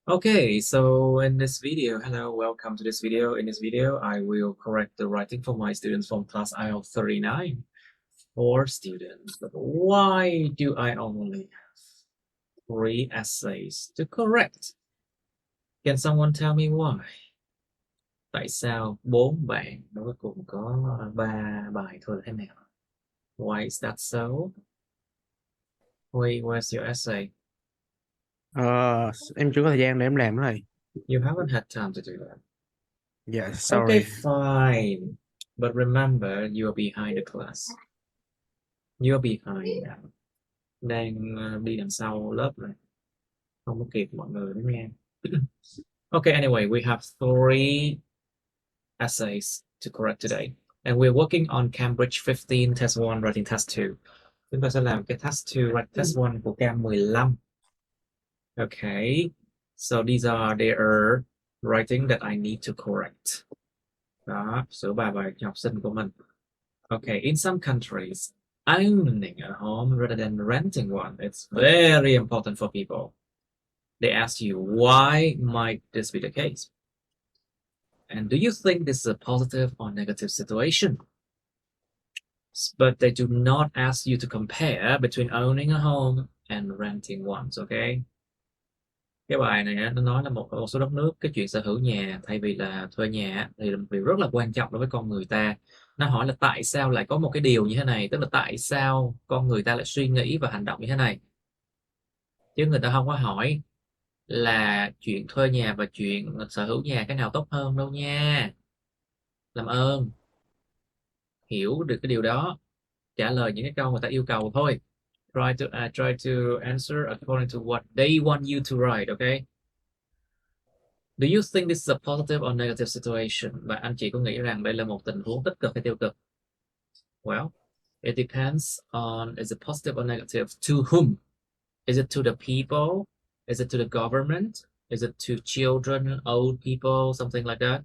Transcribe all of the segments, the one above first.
Okay, so in this video, hello, welcome to this video. In this video, I will correct the writing for my students from class IELTS 39 for students. But why do I only have 3 essays to correct? Can someone tell me why? Tại sao 4 bạn cuối cùng có 3 bài thôi là thế nào? Why is that so? Where's your essay? Em chưa có thời gian để em làm cái này. You haven't had time to do that. Dạ, Okay, sorry. fine. But remember, you are behind the class. You're behind now. Đang đi đằng sau lớp này, không có kịp mọi người nữa nha. Okay, anyway, we have 3 essays to correct today. And we're working on Cambridge 15 Test 1 Writing Test 2. Chúng ta sẽ làm cái Test 2 Writing Test 1 của Cam 15. Okay, so these are their writing that I need to correct. Đó, sửa bài cho học sinh của mình. Okay, in some countries, owning a home rather than renting one, it's very important for people. They ask you, why might this be the case? And do you think this is a positive or negative situation? But they do not ask you to compare between owning a home and renting one, okay? Cái bài này nó nói là một số đất nước cái chuyện sở hữu nhà thay vì là thuê nhà thì là một việc rất là quan trọng đối với con người ta. Nó hỏi là tại sao lại có một cái điều như thế này, tức là tại sao con người ta lại suy nghĩ và hành động như thế này, chứ người ta không có hỏi là chuyện thuê nhà và chuyện sở hữu nhà cái nào tốt hơn đâu nha. Làm ơn hiểu được cái điều đó, trả lời những cái câu người ta yêu cầu thôi. Try to answer according to what they want you to write, okay? Do you think this is a positive or negative situation? Và anh chị có nghĩ rằng đây là một tình huống tích cực hay tiêu cực? Well, it depends on is it positive or negative to whom? Is it to the people? Is it to the government? Is it to children, old people, something like that?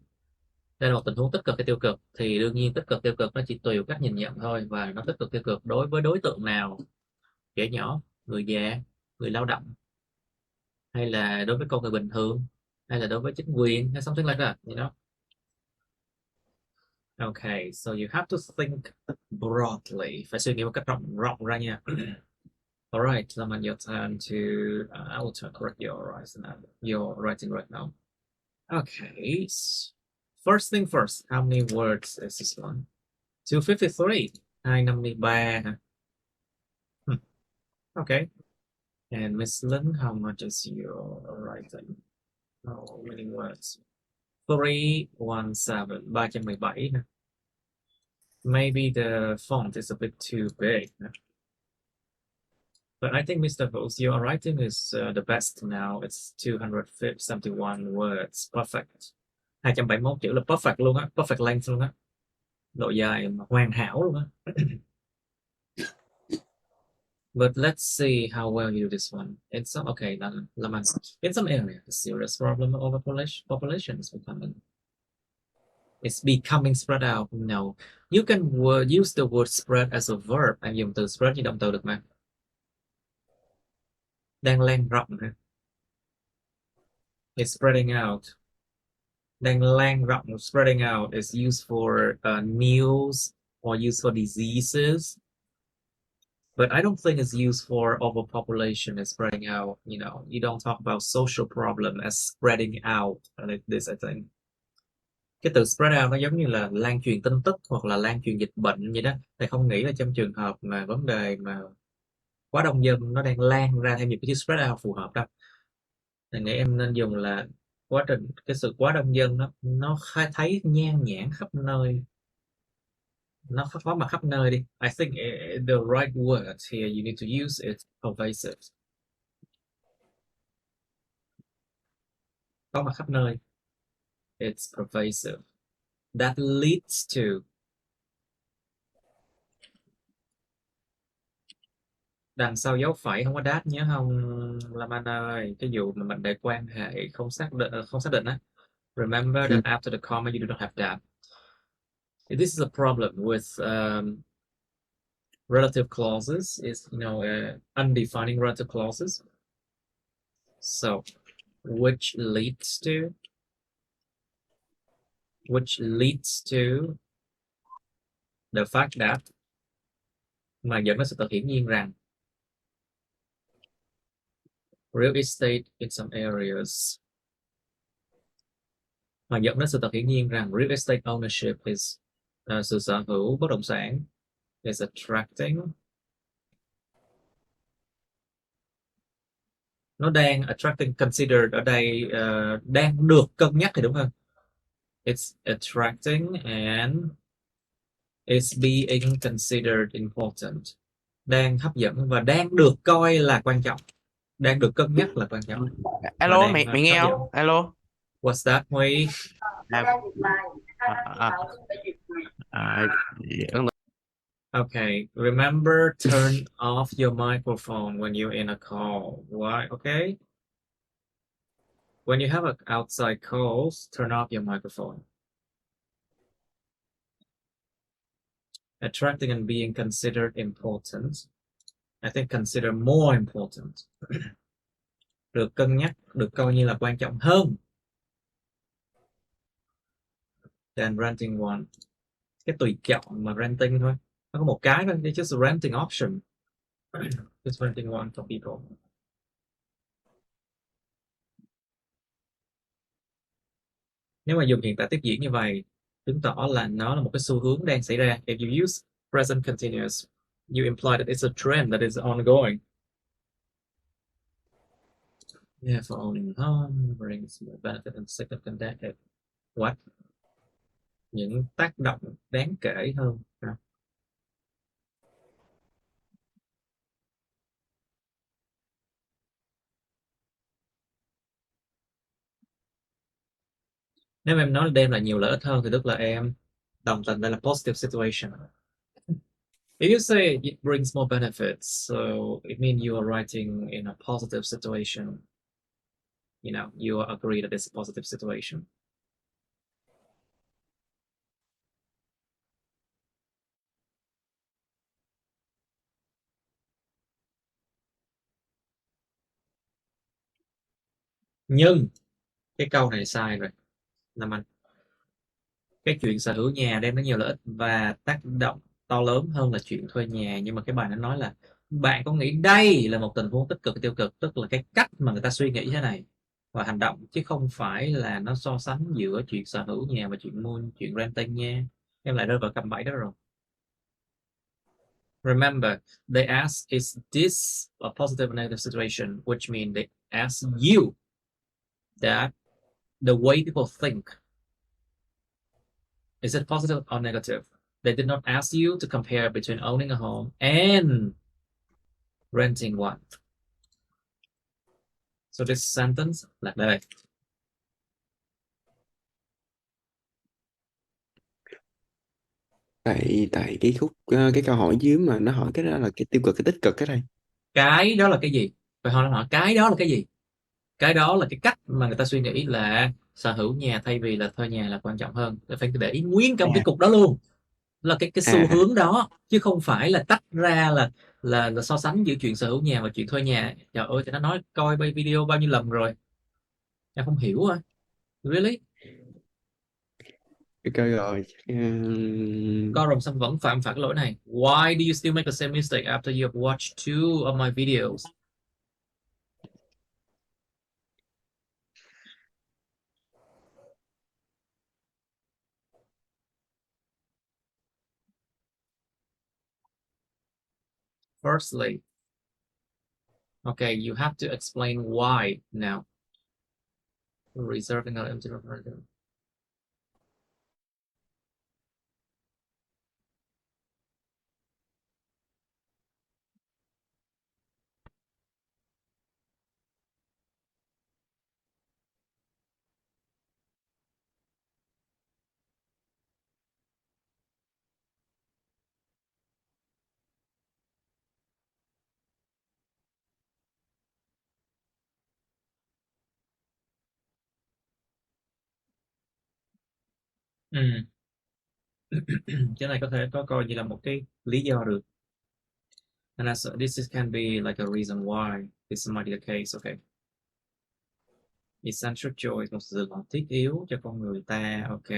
Đây là một tình huống tích cực hay tiêu cực thì đương nhiên tích cực tiêu cực nó chỉ tùy vào cách nhìn nhận thôi, và nó tích cực tiêu cực đối với đối tượng nào? Trẻ nhỏ, người già, người lao động, hay là đối với con người bình thường, hay là đối với chính quyền, hay something like that, you know? Okay, so you have to think broadly. Phải suy nghĩ một cách rộng rộng ra nha. All right, Laman, your turn to. I will try to correct your writing right now. Okay. First thing first. How many words is this one? 253. 253. Okay. And Miss Lynn, how much is your writing? How many words? 317. 317. Maybe the font is a bit too big. But I think, Mr. Vos, your writing is the best now. It's 271 words. Perfect. 271 chữ là perfect luôn á. Perfect length luôn á. Độ dài mà hoàn hảo luôn á. But let's see how well you do this one. It's okay, Laman. In some area, the serious problem of population is becoming. It's becoming spread out. No. You can use the word spread as a verb. Anh dùng từ spread như động từ được mà. Đang lan rộng hả? It's spreading out. Đang lan rộng, spreading out, is used for news or used for diseases. But I don't think it's used for overpopulation and spreading out. You know, you don't talk about social problem as spreading out like this, I think. Cái từ spread out nó giống như là lan truyền tin tức hoặc là lan truyền dịch bệnh vậy đó. Thầy không nghĩ là trong trường hợp mà vấn đề mà quá đông dân nó đang lan ra theo nhiều cái chữ spread out phù hợp đâu. Thầy nghĩ em nên dùng là quá trình cái sự quá đông dân nó thấy nhan nhản khắp nơi, nó có mặt khắp nơi đi. I think the right word here you need to use is pervasive. Có mặt khắp nơi. It's pervasive. That leads to. Đằng sau dấu phẩy không có that nhớ không Lam Anh ơi, cái vụ mà mình để quan hệ không xác định á. Remember that after the comma you do not have that. This is a problem with relative clauses, is undefining relative clauses. So which leads to, the fact that, mà dẫn đến sự thật hiển nhiên rằng, real estate in some areas, mà dẫn đến sự thật hiển nhiên rằng real estate ownership is, sự sở hữu bất động sản is attracting, nó đang attracting, considered ở đây đang được cân nhắc thì đúng hơn. It's attracting and it's being considered important. Đang hấp dẫn và đang được coi là quan trọng, đang được cân nhắc là quan trọng. Alo, Đang mày hấp nghe dẫn. không? Alo. What's that, Huy? À, à, à, Okay, remember, turn off your microphone when you're in a call. Why? Okay. When you have outside calls, turn off your microphone. Attracting and being considered important. I think consider more important. Được cân nhắc, được coi như là quan trọng hơn than renting one. Cái tùy chọn mà renting thôi. Nó có một cái thôi, it's just a renting option. Just renting one for people. Nếu mà dùng hiện tại tiếp diễn như vậy, chứng tỏ là nó là một cái xu hướng đang xảy ra. If you use present continuous, you imply that it's a trend that is ongoing. Yeah, for owning a home brings more benefit and significant benefit. What? Những tác động đáng kể hơn. Nếu em nói đem lại nhiều lợi ích hơn thì tức là em đồng tình đây là positive situation. If you say it brings more benefits, so it means you are writing in a positive situation. You know, you agree that it's a positive situation. Nhưng cái câu này sai rồi, Nam Anh. Cái chuyện sở hữu nhà đem đến nhiều lợi ích và tác động to lớn hơn là chuyện thuê nhà, nhưng mà cái bài nó nói là bạn có nghĩ đây là một tình huống tích cực hay tiêu cực, tức là cái cách mà người ta suy nghĩ thế này và hành động, chứ không phải là nó so sánh giữa chuyện sở hữu nhà và chuyện mua, chuyện renting nha. Em lại rơi vào cạm bẫy đó rồi. Remember, they ask, is this a positive or negative situation, which means they ask you that the way people think, is it positive or negative? They did not ask you to compare between owning a home and renting one. So this sentence là đây. tại cái khúc cái câu hỏi dưới mà nó hỏi cái đó là cái tiêu cực cái tích cực cái đây. Cái đó là cái gì? Phải hỏi cái đó là cái gì? Cái đó là cái cách mà người ta suy nghĩ là sở hữu nhà thay vì là thuê nhà là quan trọng hơn. Phải để ý nguyên cả một cái À, cục đó luôn. Là cái xu à, hướng đó, chứ không phải là tách ra là so sánh giữa chuyện sở hữu nhà và chuyện thuê nhà. Trời ơi, thì nó nói coi video bao nhiêu lần rồi, em không hiểu à? Really? coi rồi. Coi rồi xong vẫn phạm phải cái lỗi này. Why do you still make the same mistake after you have watched 2 of my videos? Firstly, okay, you have to explain why now. Reserving an empty referendum. Ừ. Cái này có thể có coi như là một cái lý do được. And this can be like a reason why this might be the case. Okay. Essential choice, một sự lựa chọn thiết yếu cho con người ta. Ok.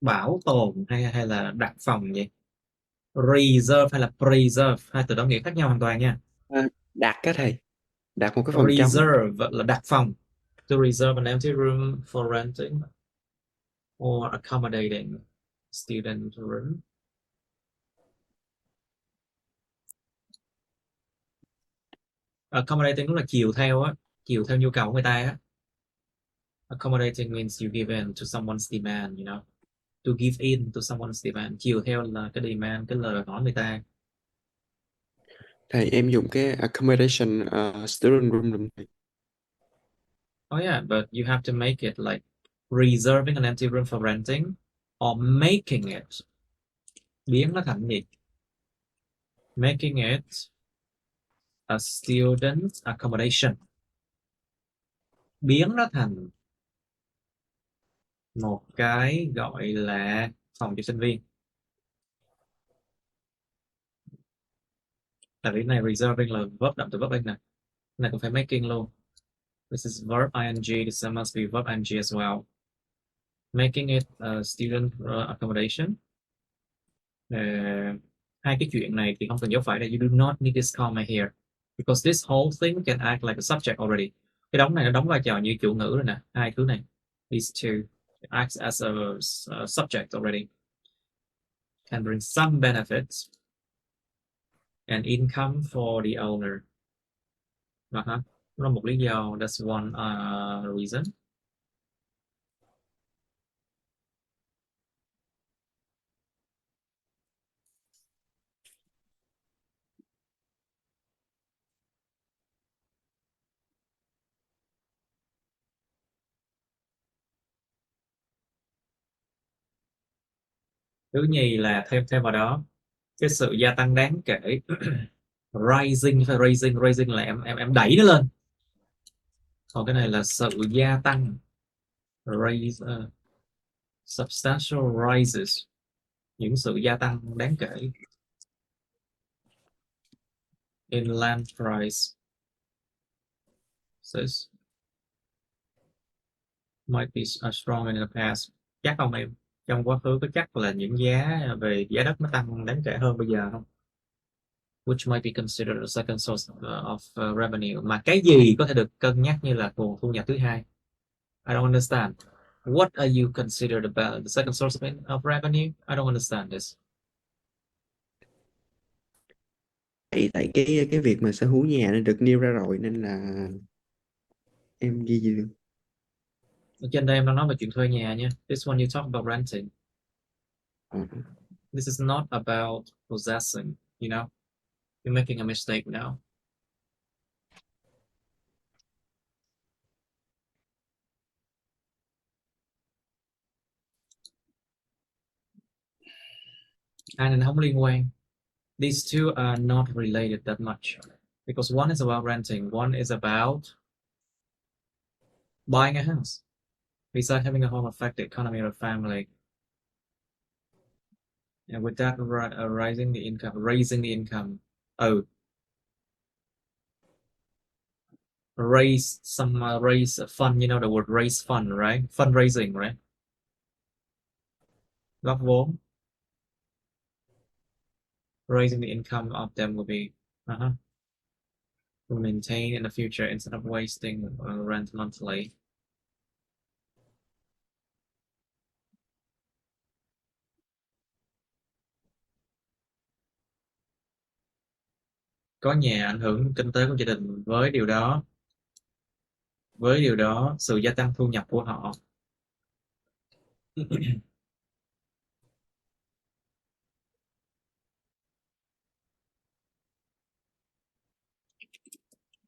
Bảo tồn hay là đặt phòng vậy? Reserve hay là preserve, hai từ đó nghĩa khác nhau hoàn toàn nha. Đặt á thầy, đặt một cái phòng trống. Reserve là đặt phòng. To reserve an empty room for renting or accommodating student room. Accommodating cũng là chiều theo á, chiều theo nhu cầu của người ta á. Accommodating means you give in to someone's demand, you know. To give in to someone's demand, chiều theo là cái demand, cái lời đòi hỏi người ta. Thầy em dùng cái accommodation student room. Oh yeah, but you have to make it like reserving an empty room for renting or making it, biến nó thành gì? Making it a student accommodation, biến nó thành một cái gọi là phòng cho sinh viên. Tại vì cái này reserving là verb động từ verb in nè, cái này cũng phải making luôn. This is verb ing, this must be verb ing as well. Making it a student accommodation. Ờ, hai cái chuyện này thì không cần dấu phẩy, là you do not need this comma here because this whole thing can act like a subject already. Cái đóng này nó đóng vai trò như chủ ngữ rồi nè, hai thứ này, these two acts as a subject already. Can bring some benefits and income for the owner. Đó là một lý do, that's one reason. Thứ nhì là thêm thêm vào đó cái sự gia tăng đáng kể. Rising, phải raising là em đẩy nó lên, còn cái này là sự gia tăng. Raise, substantial rises, những sự gia tăng đáng kể. In land price might be strong in the past. Chắc không em, trong quá khứ có chắc là những giá về giá đất nó tăng đáng kể hơn bây giờ không? Which might be considered a second source of revenue, mà cái gì có thể được cân nhắc như là nguồn thu nhập thứ hai? I don't understand. What are you considered about the second source of revenue? I don't understand this. Tại cái việc mà sở hữu nhà nó được nêu ra rồi nên là em ghi gì được. Ở trên đây em đang nói về chuyện thuê nhà nha. This one you talk about renting. Ờ. This is not about possessing, you know. You're making a mistake now. Hai này không liên quan. These two are not related that much because one is about renting, one is about buying a house. Besides having a home affect the economy of the family. And with that, raising the income. Oh, raise a fund. You know the word raise fund, right? Fundraising, right? Góp vốn. Raising the income of them will be will maintain in the future instead of wasting rent monthly. Có nhà ảnh hưởng kinh tế của gia đình, với điều đó sự gia tăng thu nhập của họ.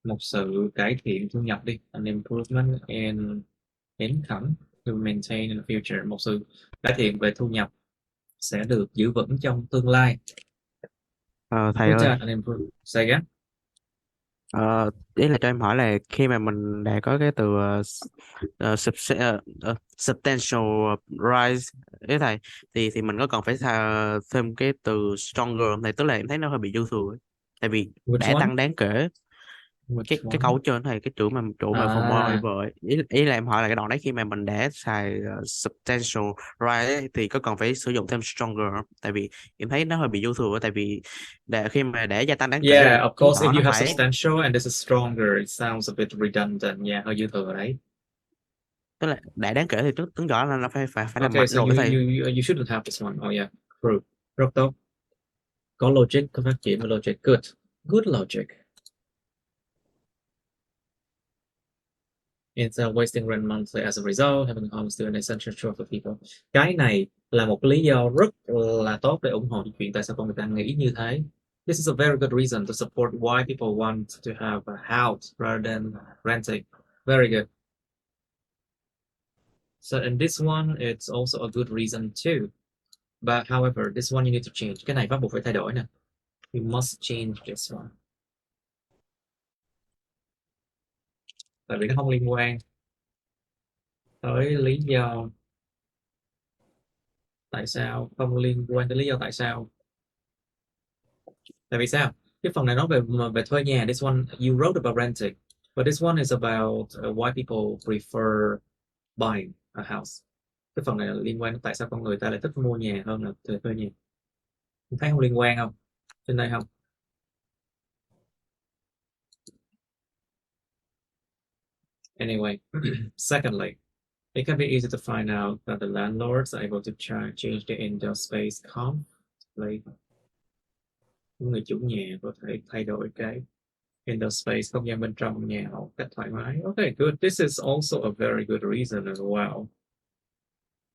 Một sự cải thiện thu nhập đi, an improvement in income to maintain in the future, một sự cải thiện về thu nhập sẽ được giữ vững trong tương lai. Thầy With ơi, that, an improvement. Say again. Ý là cho em hỏi là khi mà mình đã có cái từ substantial rise ấy thầy, thì mình có cần phải thêm cái từ stronger không thầy? Tức là em thấy nó hơi bị dư thừa ấy. Tại vì Which đã one? tăng đáng kể. Which Cái câu one? ở trên thầy, cái chỗ mà À, forever ấy. Ý là em hỏi là cái đoạn đấy khi mà mình đã xài substantial rise ấy, thì có cần phải sử dụng thêm stronger không? Tại vì em thấy nó hơi bị dư thừa, tại vì khi mà để gia tăng đáng kể yeah, là of chứng course, if tỏ you nó have phải, substantial and this is stronger, it sounds a bit redundant. Yeah, hơi dư thừa đấy. tức là đã đáng kể thì chứng tỏ là nó phải phải phải là Okay, mạnh so rồi thầy. you shouldn't have this one. Oh yeah, true. Rất tốt. Có logic, có phát triển và logic. Good. Good logic. It's wasting rent monthly as a result, having homes still an essential chore for people. Cái này là một lý do rất là tốt để ủng hộ chuyện tại sao con người ta nghĩ như thế. This is a very good reason to support why people want to have a house rather than renting. Very good. So in this one, it's also a good reason too. But however, this one you need to change. Cái này bắt buộc phải thay đổi nè. You must change this one. Tại vì nó không liên quan tới lý do tại sao, không liên quan tới lý do tại sao. Tại vì sao? Cái phần này nói về thuê nhà. This one you wrote about renting, but this one is about why people prefer buying a house. Cái phần này là liên quan đến tại sao con người ta lại thích mua nhà hơn là thuê nhà. Em thấy không liên quan không? Trên đây không? Anyway, secondly, it can be easy to find out that the landlords are able to change the indoor space comfortably. Những người chủ nhà có thể thay đổi cái indoor space, không gian bên trong nhà một cách thoải mái. Okay, good. This is also a very good reason as well.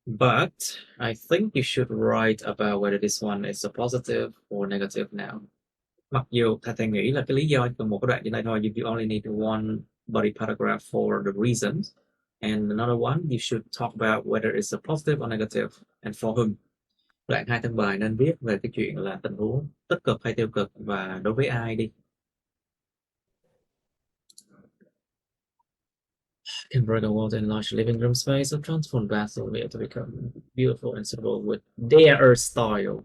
But I think you should write about whether this one is a positive or negative now. Mặc dù thầy nghĩ là cái lý do của một cái đoạn như này thôi, you only need one body paragraph for the reasons. And another one, you should talk about whether it's a positive or negative and for whom. Đoạn 2 trong bài nên viết về cái chuyện là tình huống tích cực hay tiêu cực và đối với ai đi. Convert a wall to enlarge living room space or transform bathroom to become beautiful and suitable with their style.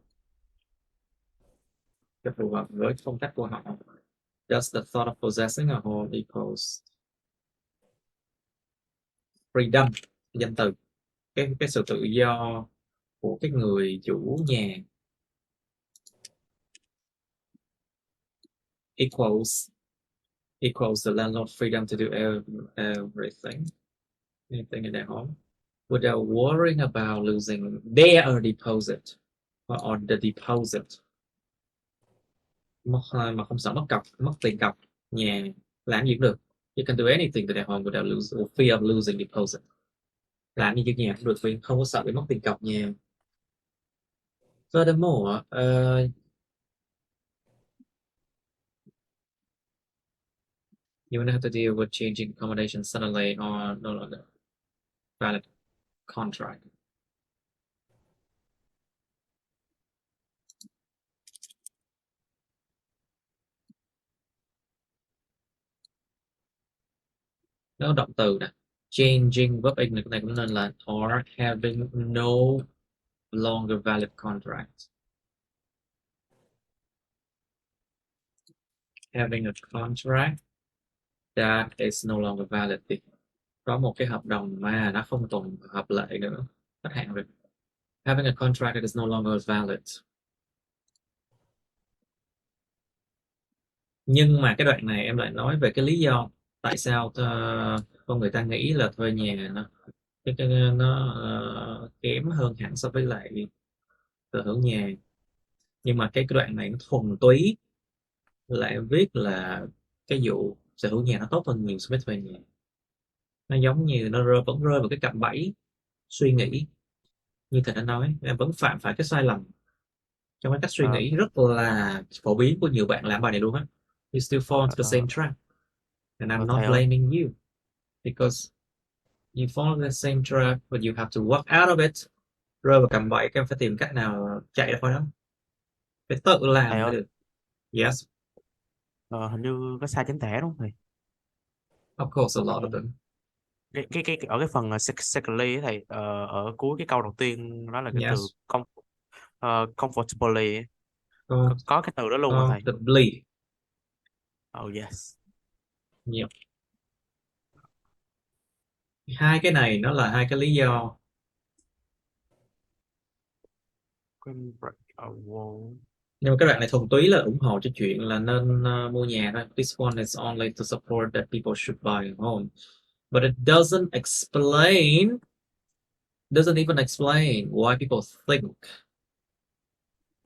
Cho phù hợp với phong cách của họ. Does the thought of possessing a home equals freedom? Danh từ. Cái sự tự do của cái người chủ nhà equals the landlord freedom to do everything, anything in their home without worrying about losing their deposit or the deposit. Mà không sợ mất tiền cọc nhà, làm gì cũng được. You can do anything to their home without fear of losing deposit. Làm gì chứ nhà cũng được vì không có sợ bị mất tiền cọc nhà. Furthermore, you will have to deal with changing accommodation suddenly or no longer valid contract. Nó động từ nè, changing verb ích này, cái này cũng nên là or having no longer valid contract. Having a contract that is no longer valid thì có một cái hợp đồng mà nó không còn hợp lệ nữa, hết hạn rồi. Having a contract that is no longer valid. Nhưng mà cái đoạn này em lại nói về cái lý do tại sao con người ta nghĩ là thuê nhà nó kém hơn hẳn so với lại sở hữu nhà. Nhưng mà cái đoạn này nó thuần túy là em viết là cái vụ sở hữu nhà nó tốt hơn nhiều so với thuê nhà. Nó giống như nó vẫn rơi vào cái cạm bẫy suy nghĩ như thầy đã nói, em vẫn phạm phải cái sai lầm trong cái cách suy Ờ, nghĩ rất là phổ biến của nhiều bạn làm bài này luôn á. You still fall into the ờ, same trap and I'm ờ, not thầy ơi, blaming you because you fall into the same trap but you have to walk out of it. Rơi vào cạm bẫy các em phải tìm cách nào chạy ra khỏi đó, phải tự thầy làm mới ơi, được. Yes. Hình như có sai chính tả đúng không thầy? Of course, a lot of Còn them. ở cái phần secondly ấy thầy, ở cuối cái câu đầu tiên đó là cái từ Yes. comfortably ấy. Com Có cái từ đó luôn mà thầy. comfortably. Oh yes. Nhiều. Hai cái này nó là hai cái lý do. Nhưng mà các bạn này thuần túy là ủng hộ cho chuyện là nên mua nhà thôi. This one is only to support that people should buy a home. But it doesn't even explain why people think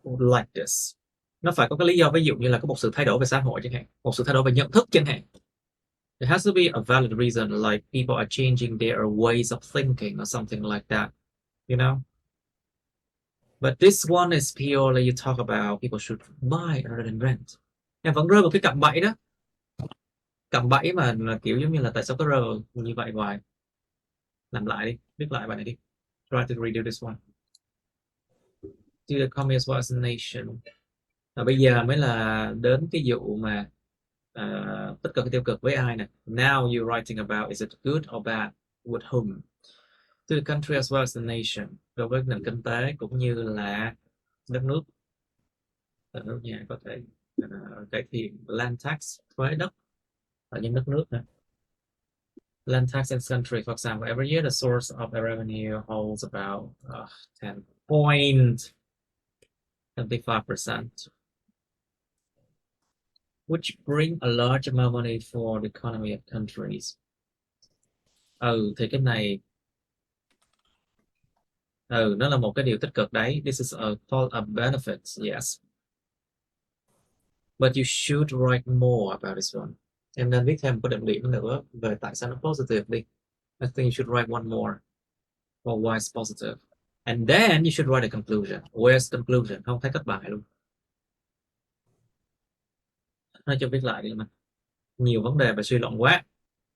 like this. Nó phải có cái lý do, ví dụ như là có một sự thay đổi về xã hội chẳng hạn, một sự thay đổi về nhận thức chẳng hạn. There has to be a valid reason, like people are changing their ways of thinking or something like that, you know? But this one is purely you talk about people should buy rather than rent. Em vẫn rơi vào cái cạm bẫy đó. Cạm bẫy mà là kiểu giống như là tại sao có rơi vào như vậy hoài. Làm lại đi, viết lại bài này đi. Try to redo this one. To the communist was a nation. Và bây giờ mới là đến cái vụ mà tích cực hay tiêu cực với ai nè. Now you're writing about is it good or bad, with whom. To the country as well as the nation, đối với nền kinh tế cũng như là đất nước. Nước nhà có thể cải thiện land tax, thuế đất ở những đất nước nè. Land tax in country, for example, every year the source of the revenue holds about 10.75%, which bring a large amount of money for the economy of countries. Thì cái này nó là một cái điều tích cực đấy. This is a benefit, yes. But you should write more about this one. Em nên viết thêm một cái định điểm nữa về tại sao nó positive đi. I think you should write one more. Or why it's positive. And then you should write a conclusion. Where's the conclusion? Không thấy kết bài luôn. Nói cho viết lại đi mà. Nhiều vấn đề và suy luận quá.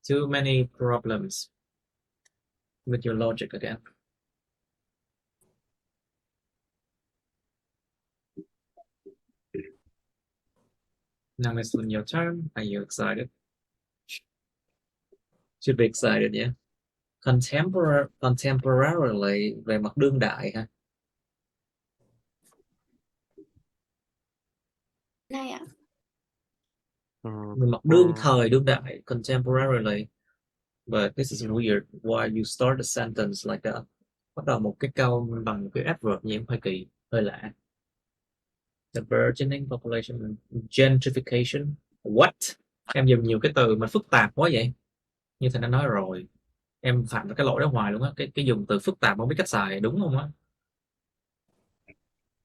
Too many problems with your logic again. Now it's in your turn. Are you excited? Should be excited, yeah. Contemporarily về mặt đương đại ha. Này ạ. Về mặt đương thời, đương đại, contemporarily. But this is weird. Why you start a sentence like that? Bắt đầu một cái câu bằng một cái adverb như em hơi kỳ, hơi lạ. The burgeoning population, gentrification. What? Em dùng nhiều cái từ mà phức tạp quá vậy. Như thầy đã nói rồi, em phạm cái lỗi đó hoài luôn á. Cái dùng từ phức tạp không biết cách xài đúng không á.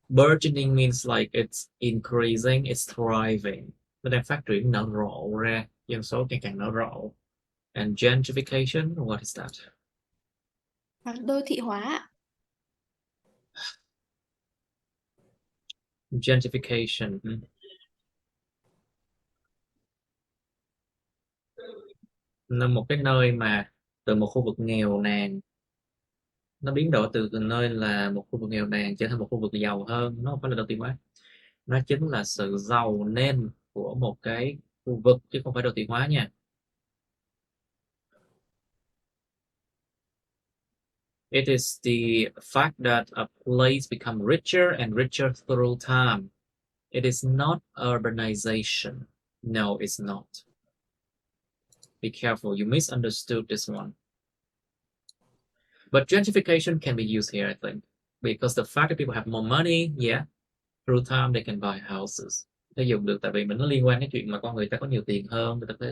Burgeoning means like it's increasing, it's thriving. Nó đang phát triển, nở rộ ra, dân số càng càng nở rộ. And gentrification, what is that? Đô thị hóa ạ. Gentrification. Là một cái nơi mà từ một khu vực nghèo nàn, nó biến đổi từ nơi là một khu vực nghèo nàn trở thành một khu vực giàu hơn. Nó không phải là đô thị hóa, nó chính là sự giàu nên của một cái khu vực chứ không phải đô thị hóa nha. It is the fact that a place become richer and richer through time. It is not urbanization. No, it's not. Be careful, you misunderstood this one. But gentrification can be used here, I think, because the fact that people have more money, yeah, through time they can buy houses. Nó dùng được tại vì mình nó liên quan đến chuyện mà con người ta có nhiều tiền hơn, người ta có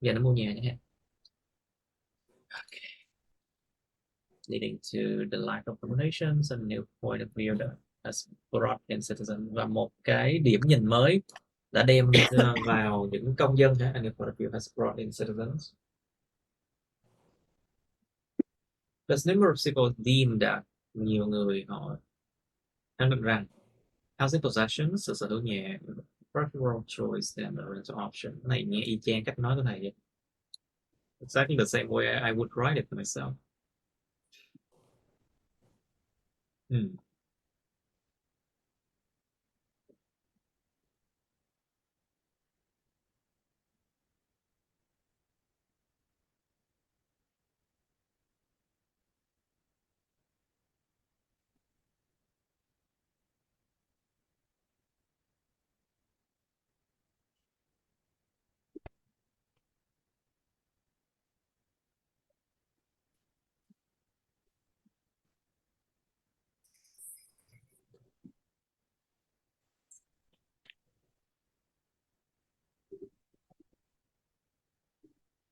giờ nó mua nhà chẳng hạn. Okay. Leading to the lack of accommodations and new point of view that has brought in citizen, và một cái điểm nhìn mới đã đem vào những công dân ha, and new point of view has brought in citizens. There's numerous people deem that, nhiều người họ khẳng định rằng housing possessions, sự sở hữu nhà, preferable choice than the rental option. Cái này nghe y chang cách nói của thầy vậy. Exactly the same way I would write it myself.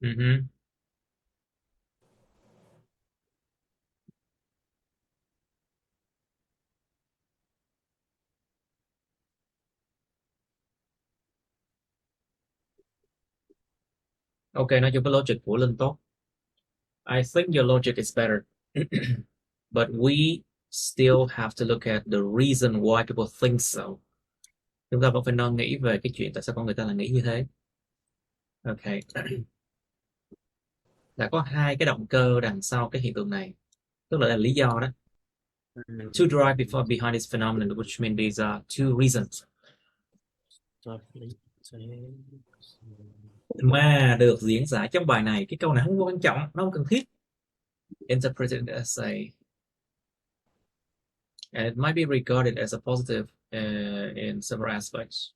Mhm. Ok, nói chung cái logic của Linh tốt. I think your logic is better. But we still have to look at the reason why people think so. Chúng ta vẫn phải nên nghĩ về cái chuyện tại sao con người ta lại nghĩ như thế. Ok. Đã có hai cái động cơ đằng sau cái hiện tượng này, tức là lý do đó. Two drive behind this phenomenon, which means these are two reasons. Mà được diễn giải trong bài này, cái câu này không quan trọng, nó không cần thiết. Interpreted as a, and it might be regarded as a positive in several aspects.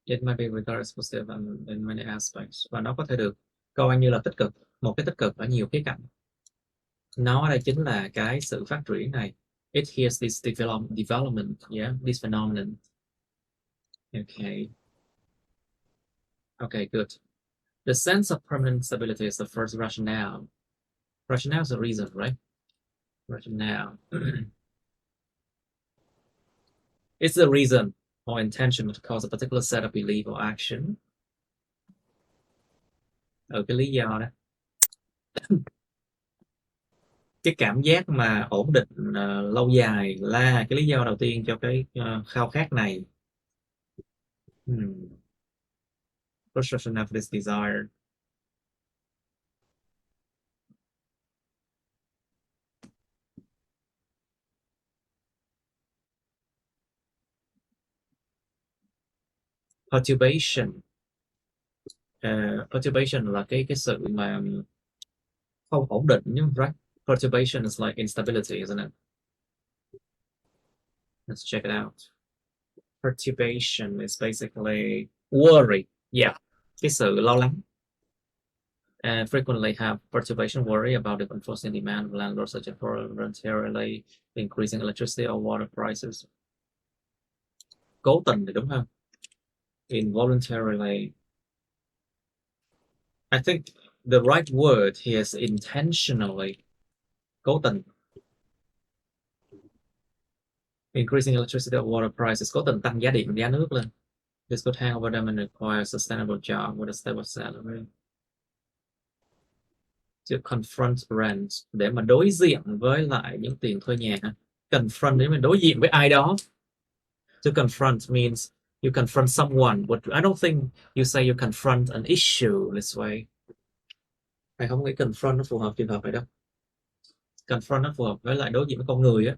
It might be regarded as positive in many aspects. Và nó có thể được coi như là tích cực, một cái tích cực ở nhiều khía cạnh. Nó đây chính là cái sự phát triển này. It hears this development, yeah, this phenomenon. Okay. Okay, good. The sense of permanent stability is the first rationale. Rationale is a reason, right? Rationale. It's the reason or intention to cause a particular set of belief or action. Ở cái lý do đó. Cái cảm giác mà ổn định lâu dài là cái lý do đầu tiên cho cái khao khát này. First rationale for this desire. Perturbation. Perturbation là cái sự mà không ổn định, right? Perturbation is like instability, isn't it? Let's check it out. Perturbation is basically worry. Yeah, cái sự lo lắng. Frequently have perturbation worry about the unforeseen demand of landlords such as voluntarily increasing electricity or water prices. Cố tình thì đúng không? Involuntarily. I think the right word here is intentionally. Cố tình. Increasing electricity or water prices. Cố tình tăng giá điện, giá nước lên. This could hang over them and require a sustainable job with a stable salary. To confront rent, để mà đối diện với lại những tiền thuê nhà. Confront để mình đối diện với ai đó. To confront means you confront someone, but I don't think you say you confront an issue this way. Thầy không nghĩ confront nó phù hợp trường hợp này đâu. Confront nó phù hợp với lại đối diện với con người á.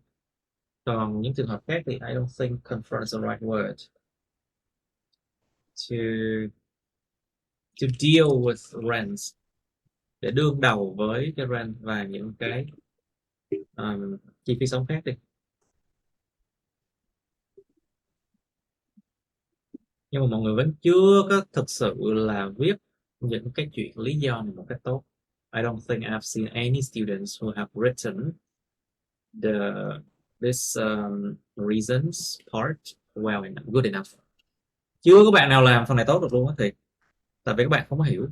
Còn những trường hợp khác thì I don't think confront is the right word. To deal with rents, để đương đầu với cái rent và những cái chi phí sống khác đi. Nhưng mà mọi người vẫn chưa có thực sự là viết những cái chuyện lý do này một cách tốt. I don't think I've seen any students who have written this reasons part well enough, good enough. Chưa có bạn nào làm phần này tốt được luôn á, thì tại vì các bạn không có hiểu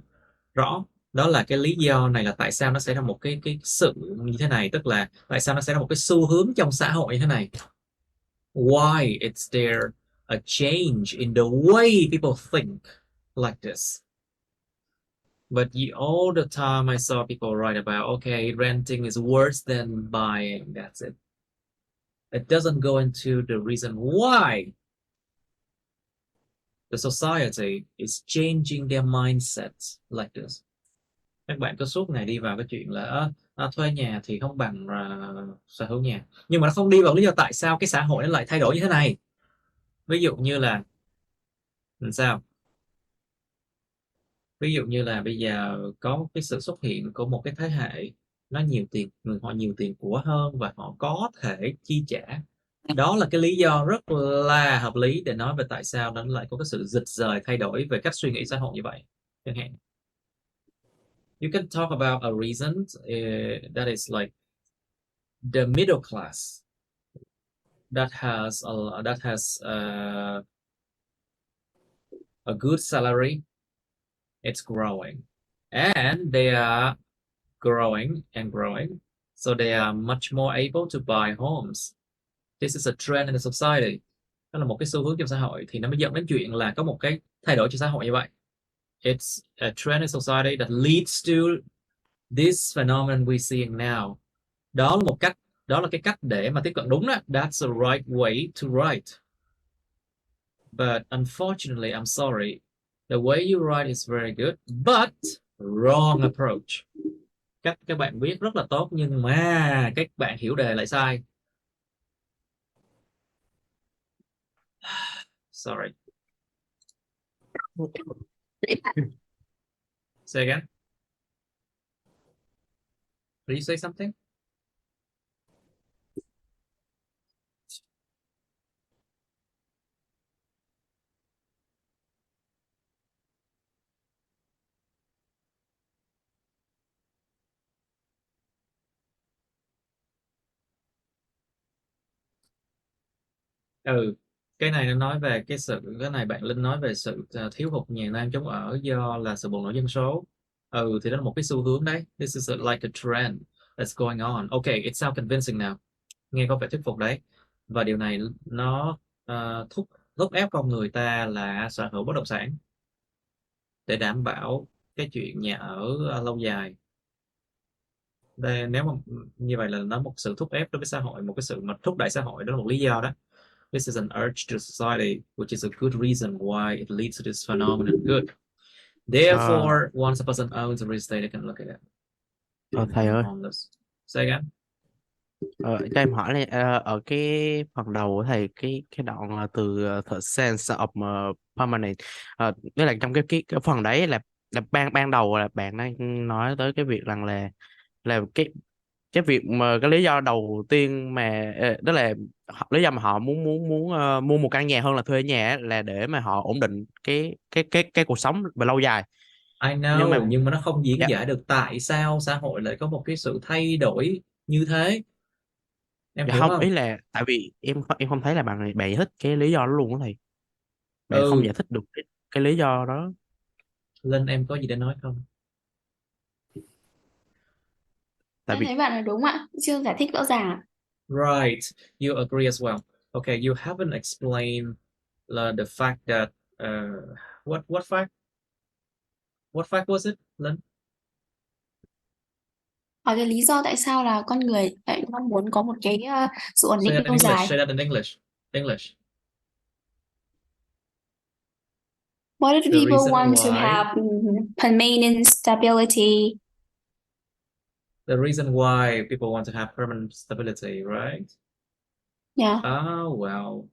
rõ đó là cái lý do này là tại sao nó sẽ ra một cái sự như thế này, tức là tại sao nó sẽ ra một cái xu hướng trong xã hội như thế này. Why it's there a change in the way people think like this. But all the time I saw people write about, okay, renting is worse than buying. That's it. It doesn't go into the reason why the society is changing their mindset like this. Các bạn cứ suốt ngày đi vào cái chuyện là thuê nhà thì không bằng sở hữu nhà, nhưng mà nó không đi vào lý do tại sao cái xã hội nó lại thay đổi như thế này. Ví dụ như là sao? Ví dụ như là bây giờ có cái sự xuất hiện của một cái thế hệ nó nhiều tiền, họ nhiều tiền của hơn và họ có thể chi trả. Đó là cái lý do rất là hợp lý để nói về tại sao nó lại có cái sự dịch rời thay đổi về cách suy nghĩ xã hội như vậy. Chẳng hạn, you can talk about a reason that is like the middle class that has a good salary, it's growing, and they are growing and growing, so they are much more able to buy homes. This is a trend in the society. Đó là một cái xu hướng trong xã hội, thì nó mới dẫn đến chuyện là có một cái thay đổi trong xã hội như vậy. It's a trend in society that leads to this phenomenon we're seeing now. Đó là cái cách để mà tiếp cận đúng đó. That's the right way to write. But unfortunately, I'm sorry, the way you write is very good, but wrong approach. Cách các bạn viết rất là tốt, nhưng mà các bạn hiểu đề lại sai. Sorry. Say again. Did you say something? Cái này nó nói về cái này bạn Linh nói về sự thiếu hụt nhà nam chống ở do là sự bùng nổ dân số. Thì đó là một cái xu hướng đấy. This is like a trend that's going on. Okay, it sounds convincing now. Nghe có vẻ thuyết phục đấy. Và điều này nó thúc ép con người ta là sở hữu bất động sản để đảm bảo cái chuyện nhà ở lâu dài. Đây, nếu mà như vậy là nó một sự thúc ép đối với xã hội, một cái sự mà thúc đẩy xã hội, đó là một lý do đó. This is an urge to society, which is a good reason why it leads to this phenomenon. Good. Therefore, once a person owns a real estate, they can look at it. Thầy ơi, Say again. cho em hỏi là ở cái phần đầu của thầy, cái đoạn là từ the sense of permanent, nghĩa là trong cái phần đấy là ban đầu là bạn đang nói tới cái việc rằng là cái việc mà cái lý do đầu tiên mà đó là lý do mà họ muốn mua một căn nhà hơn là thuê nhà á, là để mà họ ổn định cái cuộc sống về lâu dài. I know, nhưng mà nó không diễn Dạ. giải được tại sao xã hội lại có một cái sự thay đổi như thế. Em Dạ hiểu không, không? ý là tại vì em không thấy là bạn giải thích cái lý do đó luôn á thầy. Bạn không giải thích được cái lý do đó. Linh, em có gì để nói không? Tại Em vì thấy bạn là đúng ạ, chưa giải thích rõ ràng ạ. Right, you agree as well. Okay, you haven't explained the fact that what fact? What fact was it, Linh? Hỏi cái lý do tại sao là con người lại mong muốn có một cái sự ổn định lâu dài. Say that in English. English. Why do The people reason want to why- have permanent stability? The reason why people want to have permanent stability, right? Yeah. Oh, well.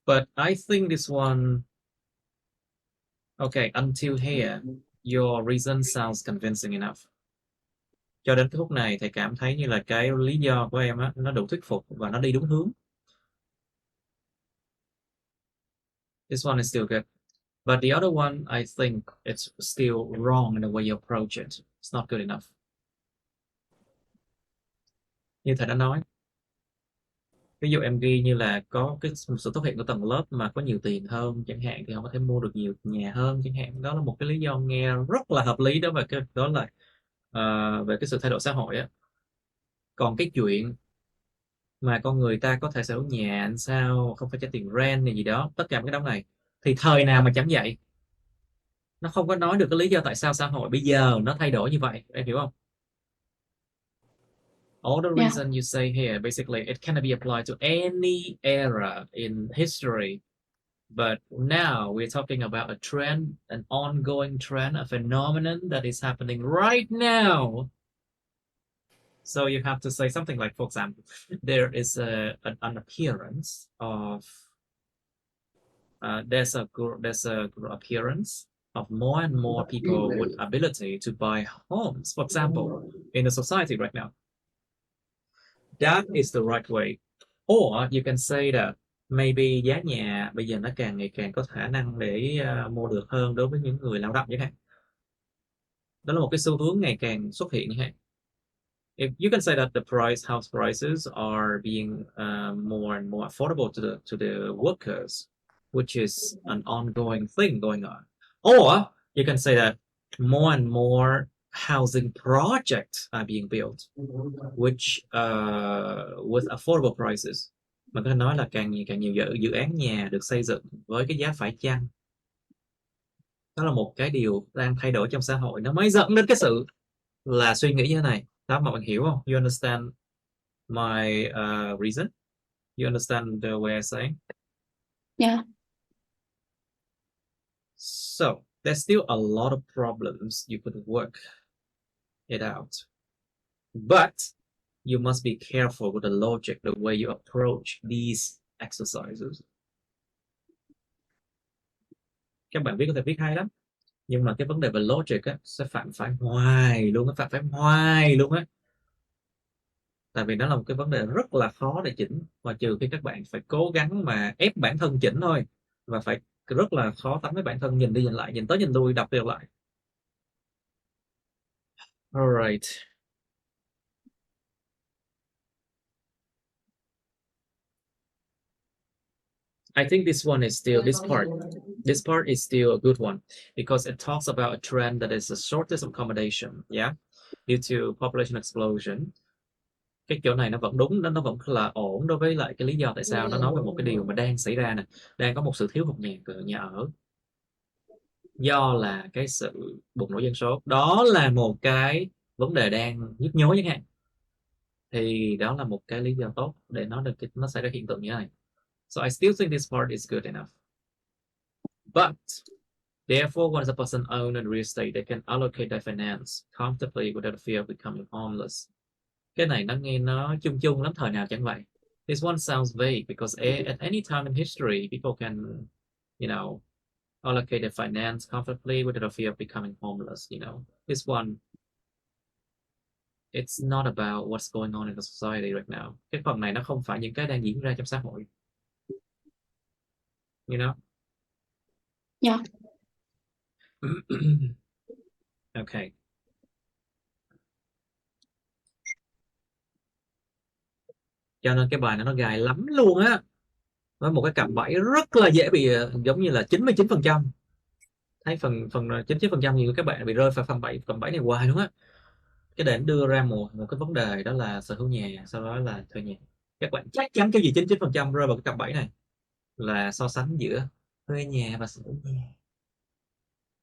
But I think this one... Okay, until here, your reason sounds convincing enough. Cho đến cái khúc này, thầy cảm thấy như là cái lý do của em á, nó đủ thuyết phục và nó đi đúng hướng. This one is still good. But the other one, I think it's still wrong in the way you approach it. It's not good enough. Như thầy đã nói, ví dụ em ghi như là có một sự xuất hiện của tầng lớp mà có nhiều tiền hơn chẳng hạn, thì họ có thể mua được nhiều nhà hơn chẳng hạn. Đó là một cái lý do nghe rất là hợp lý đó, về cái đó là về cái sự thay đổi xã hội á. Còn cái chuyện mà con người ta có thể sở hữu nhà sao không phải trả tiền rent này gì đó, tất cả cái đống này thì thời nào mà chẳng vậy. Nó không có nói được cái lý do tại sao xã hội bây giờ nó thay đổi như vậy, em hiểu không? All the Yeah. reason you say here, basically, it cannot be applied to any era in history. But now we're talking about a trend, an ongoing trend, a phenomenon that is happening right now. So you have to say something like, for example, there is an appearance of there's a appearance of more and more people with ability to buy homes, for example, in the society right now. That is the right way. Or you can say that maybe giá nhà bây giờ nó càng ngày càng có khả năng để mua được hơn đối với những người lao động chẳng hạn. Đó là một cái xu hướng ngày càng xuất hiện chẳng hạn. if you can say that the house prices are being more and more affordable to the workers, which is an ongoing thing going on. Or you can say that more and more housing projects are being built, which with affordable prices. Mình có thể nói là càng nhiều dự án nhà được xây dựng với cái giá phải chăng. Đó là một cái điều đang thay đổi trong xã hội, nó mới dẫn đến cái sự là suy nghĩ như thế này. Đó, mà bạn hiểu không? You understand my reason? You understand the way I say? Yeah. So there's still a lot of problems you could work it out, but you must be careful with the logic, the way you approach these exercises. Các bạn viết có thể viết hay lắm, nhưng mà cái vấn đề về logic á sẽ phạm phải hoài luôn á, phạm phải hoài luôn á. Tại vì nó là một cái vấn đề rất là khó để chỉnh, và trừ khi các bạn phải cố gắng mà ép bản thân chỉnh thôi, và phải rất là khó tánh với bản thân, nhìn đi nhìn lại, nhìn tới nhìn lui, đọc đi đọc lại. Alright. I think this one is still, this part is still a good one, because it talks about a trend that is the shortest accommodation, yeah, due to population explosion. Cái chỗ này nó vẫn đúng, nó vẫn là ổn đối với lại cái lý do tại sao nó nói về một cái điều mà đang xảy ra nè, đang có một sự thiếu hụt nhà ở do là cái sự bùng nổ dân số. Đó là một cái vấn đề đang nhức nhối chẳng hạn, thì đó là một cái lý do tốt để nói được nó xảy ra hiện tượng như thế này. So I still think this part is good enough, but therefore once a person owns real estate, they can allocate their finance comfortably without the fear of becoming homeless. Cái này nó nghe nó chung chung lắm, thời nào chẳng vậy. This one sounds vague because at any time in history people can, you know, allocate their finance comfortably without the fear of becoming homeless. You know, this one, it's not about what's going on in the society right now. Cái phần này nó không phải những cái đang diễn ra trong xã hội. You know? Yeah. Okay. Cho nên cái bài này nó gài lắm luôn á. Với một cái cặp bẫy rất là dễ bị, giống như là 99%. Thấy phần 99% nhiều các bạn bị rơi vào phần bẫy này hoài luôn á. Cái để đưa ra một cái vấn đề, đó là sở hữu nhà, sau đó là thuê nhà. Các bạn chắc chắn cái gì 99% rơi vào cái cặp bẫy này là so sánh giữa thuê nhà và sở hữu nhà.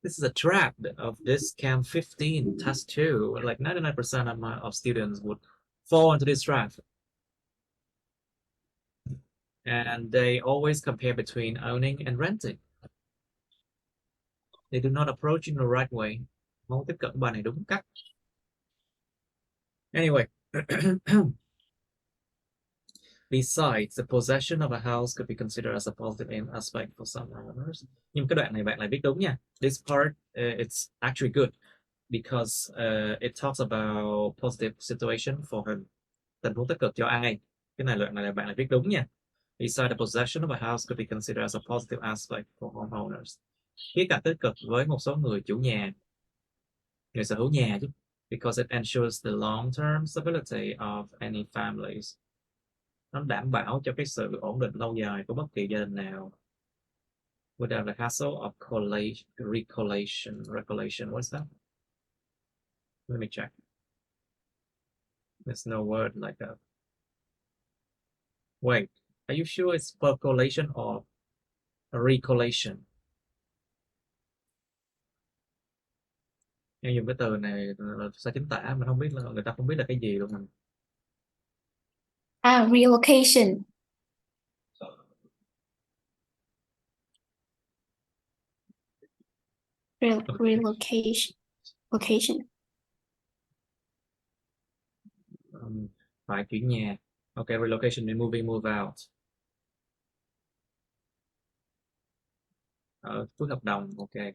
This is a trap of this Cam 15 test too. Like 99% of students would fall into this trap. And they always compare between owning and renting. They do not approach in the right way. Không tiếp cận bài này đúng cách. Anyway. Besides, the possession of a house could be considered as a positive aspect for some owners. Nhưng cái đoạn này bạn lại viết đúng nha. This part, it's actually good because it talks about positive situation for him. Tình huống tích cực cho ai. Cái đoạn này bạn lại viết đúng nha. Besides, the possession of a house could be considered as a positive aspect for homeowners. Khía cạnh tích cực với một số người chủ nhà, người sở hữu nhà chứ. Because it ensures the long-term stability of any families. Nó đảm bảo cho cái sự ổn định lâu dài của bất kỳ gia đình nào. Without the hassle of recollection. What's that? Let me check. There's no word like that. Wait, are you sure it's percolation or recollation? Em dùng cái từ này là sai chính tả, mình không biết là người ta không biết là cái gì luôn mình. Relocation. Relocation. Location. Phải chuyển nhà. Okay, relocation means moving, move out. Cuối hợp đồng, ok.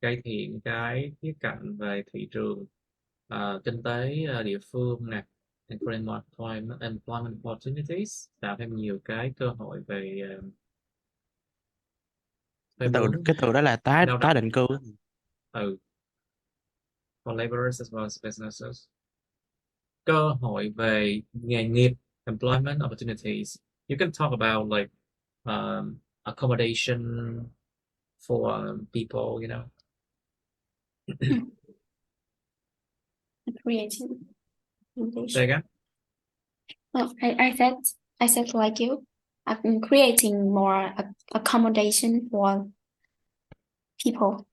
cải thiện cái khía cạnh về thị trường kinh tế địa phương nè, employment opportunities, tạo thêm nhiều cái cơ hội về thuê mướn cái từ đó là tái lao động. tái định cư. Ừ, for laborers as well as businesses. Cơ hội về nghề nghiệp, employment opportunities. You can talk about like accommodation for people, you know. Creating Say again. Oh, I said like you, creating more accommodation for people.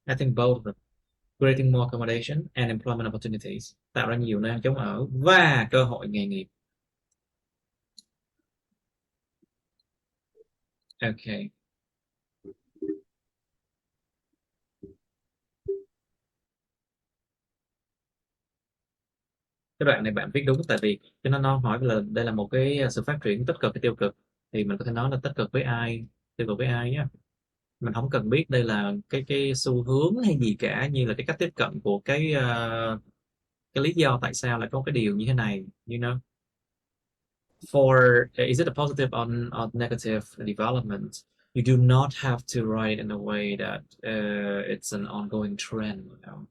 I think both of them. Creating more accommodation and employment opportunities, tạo ra nhiều nơi ăn trốn ở và cơ hội nghề nghiệp. Okay. Cái đoạn này bạn viết đúng, tại vì cho nó hỏi là đây là một cái sự phát triển tích cực hay tiêu cực, thì mình có thể nói là tích cực với ai, tiêu cực với ai nhé. Mình không cần biết đây là cái xu hướng hay gì cả, như là cái cách tiếp cận của cái lý do tại sao lại có cái điều như thế này, you know. For is it a positive or negative development? You do not have to write in a way that it's an ongoing trend, you know.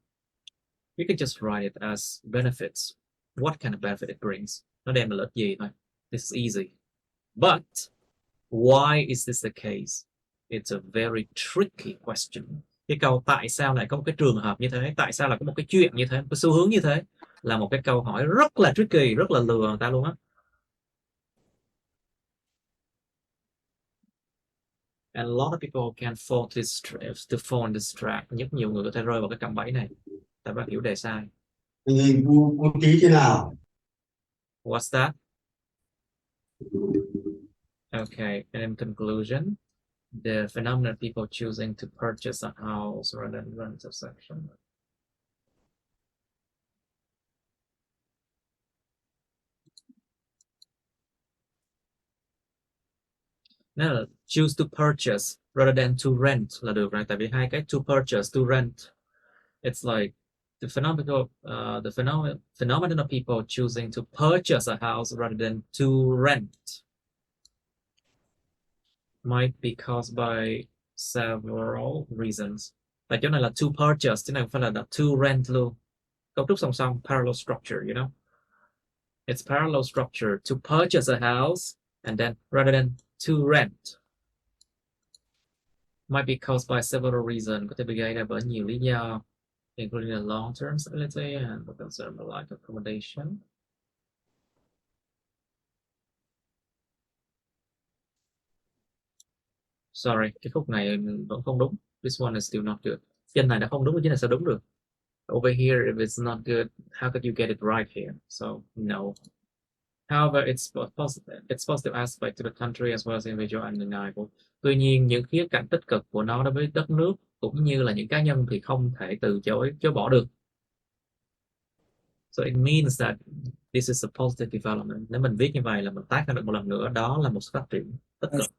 You can just write it as benefits. What kind of benefit it brings? Nó đem lại lợi ích gì thôi. This is easy. But why is this the case? It's a very tricky question. Cái câu tại sao lại có một cái trường hợp như thế, tại sao lại có một cái chuyện như thế, một cái xu hướng như thế, là một cái câu hỏi rất là tricky, rất là lừa người ta luôn á. And a lot of people can fall in this trap. Rất nhiều người có thể rơi vào cái cạm bẫy này, tại bạn hiểu đề sai. Tình hình quốc tế thế nào? What's that? Okay, and in conclusion, the phenomenon of people choosing to purchase a house rather than rent a section. Nếu là choose to purchase rather than to rent là được rồi, tại vì hai cái to purchase, to rent, it's like the phenomenon of people choosing to purchase a house rather than to rent might be caused by several reasons. Tại chỗ này là to purchase, chứ này không phải là to rent luôn. Cấu trúc song song, parallel structure, you know. It's parallel structure to purchase a house and then rather than to rent. Might be caused by several reasons, có thể bị gây ra bởi nhiều lý do, including the long-term stability and the concern of lack of accommodation. Sorry, cái khúc này vẫn không đúng. This one is still not good. Trên này đã không đúng, trên này sao đúng được? Over here, if it's not good, how could you get it right here? So, no. However, its positive aspect to the country as well as individual undeniable. Tuy nhiên, những khía cạnh tích cực của nó đối với đất nước cũng như là những cá nhân thì không thể chối bỏ được. So it means that this is a positive development. Nếu mình viết như vậy là mình tái khẳng định một lần nữa đó là một sự phát triển tích cực.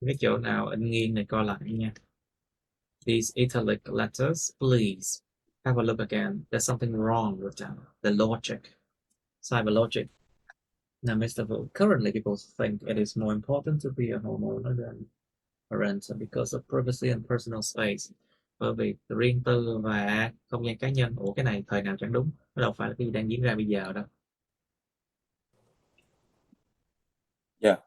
Cái chỗ nào in nghiêng này coi lại nha. These italic letters, please have a look again. There's something wrong with them. The logic. Cyber logic. Now, Mr. Wu, currently people think it is more important to be a homeowner than a renter because of privacy and personal space. Bởi vì riêng tư và không gian cá nhân. Ủa, cái này thời nào chẳng đúng. Nó đâu phải là cái gì đang diễn ra bây giờ đâu. Yeah.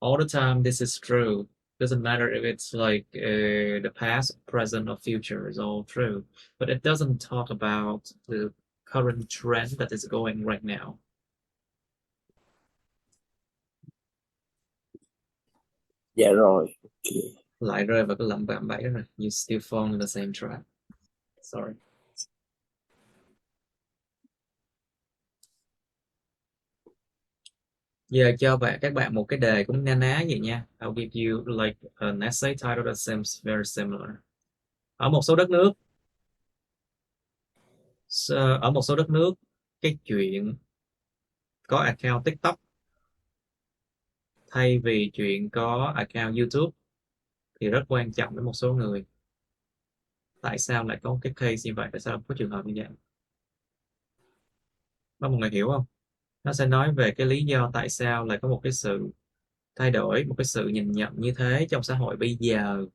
All the time this is true. Doesn't matter if it's like the past, present, or future, is all true. But it doesn't talk about the current trend that is going right now. Dạ rồi. Okay. Lại rơi vào cái lầm cạm bẫy rồi. You still fall in the same trap. Sorry. Giờ cho các bạn một cái đề cũng na ná vậy nha. I'll give you like an essay title that seems very similar. Ở một số đất nước, ở một số đất nước, cái chuyện có account TikTok thay vì chuyện có account YouTube thì rất quan trọng với một số người. Tại sao lại có cái case như vậy? Tại sao có trường hợp như vậy? Có mọi người hiểu không? Nó sẽ nói về cái lý do tại sao lại có một cái sự thay đổi, một cái sự nhìn nhận như thế trong xã hội bây giờ.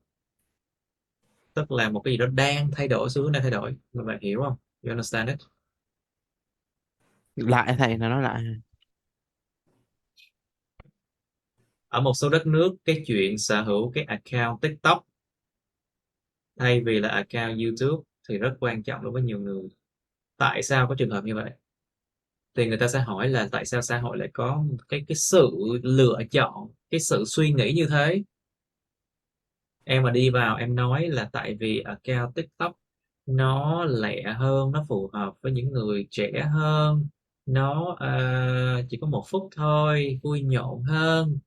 Tức là một cái gì đó đang thay đổi, xu hướng đang thay đổi. Các bạn hiểu không? You understand it? Lại thầy nó nói lại. Ở một số đất nước, cái chuyện sở hữu cái account TikTok thay vì là account YouTube thì rất quan trọng đối với nhiều người. Tại sao có trường hợp như vậy? Thì người ta sẽ hỏi là tại sao xã hội lại có cái sự lựa chọn, cái sự suy nghĩ như thế. Em mà đi vào em nói là tại vì account TikTok nó lẹ hơn, nó phù hợp với những người trẻ hơn, nó chỉ có 1 phút thôi, vui nhộn hơn,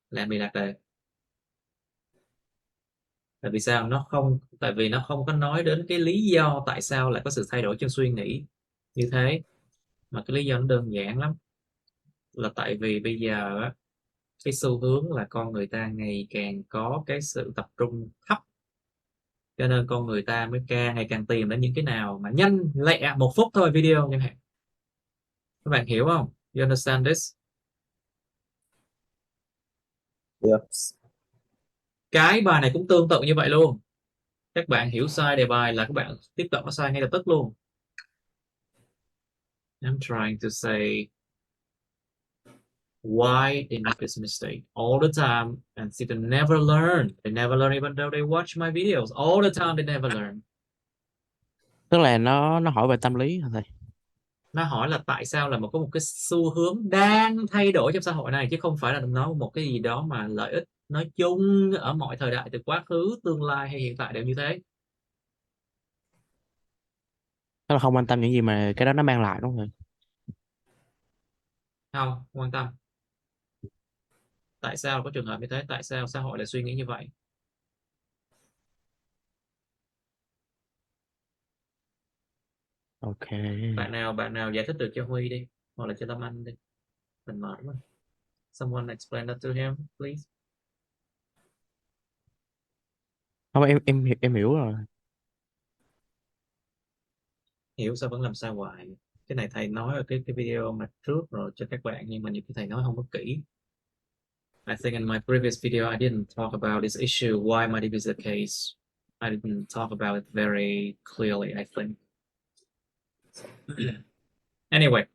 là bị lạc đề. Tại vì sao? Tại vì nó không có nói đến cái lý do tại sao lại có sự thay đổi trong suy nghĩ như thế, mà cái lý do nó đơn giản lắm, là tại vì bây giờ á, cái xu hướng là con người ta ngày càng có cái sự tập trung thấp, cho nên con người ta mới ngày càng tìm đến những cái nào mà nhanh lẹ, 1 phút thôi, video chẳng hạn. Các bạn hiểu không? You understand this? Yes. Cái bài này cũng tương tự như vậy luôn. Các bạn hiểu sai đề bài là các bạn tiếp cận nó sai ngay lập tức luôn. I'm trying to say why they make this mistake all the time and see they never learn. They never learn even though they watch my videos all the time. They never learn. Tức là nó hỏi về tâm lý hả thầy? Nó hỏi là tại sao là có một cái xu hướng đang thay đổi trong xã hội này, chứ không phải là nói một cái gì đó mà lợi ích nói chung ở mọi thời đại, từ quá khứ, tương lai hay hiện tại đều như thế. Tức là không quan tâm những gì mà cái đó nó mang lại đúng không thầy? Không quan tâm. Tại sao có trường hợp như thế? Tại sao xã hội lại suy nghĩ như vậy? Ok. Bạn nào giải thích được cho Huy đi, hoặc là cho Tâm Anh đi. Mình mệt quá. Someone explain that to him, please. Không, em hiểu rồi. Hiểu sao vẫn làm sao hoài. Cái này thầy nói ở cái video mà trước rồi cho các bạn, nhưng mà nhiều khi thầy nói không có kỹ. I think in my previous video I didn't talk about this issue, why might it be the case. I didn't talk about it very clearly, I think. Anyway,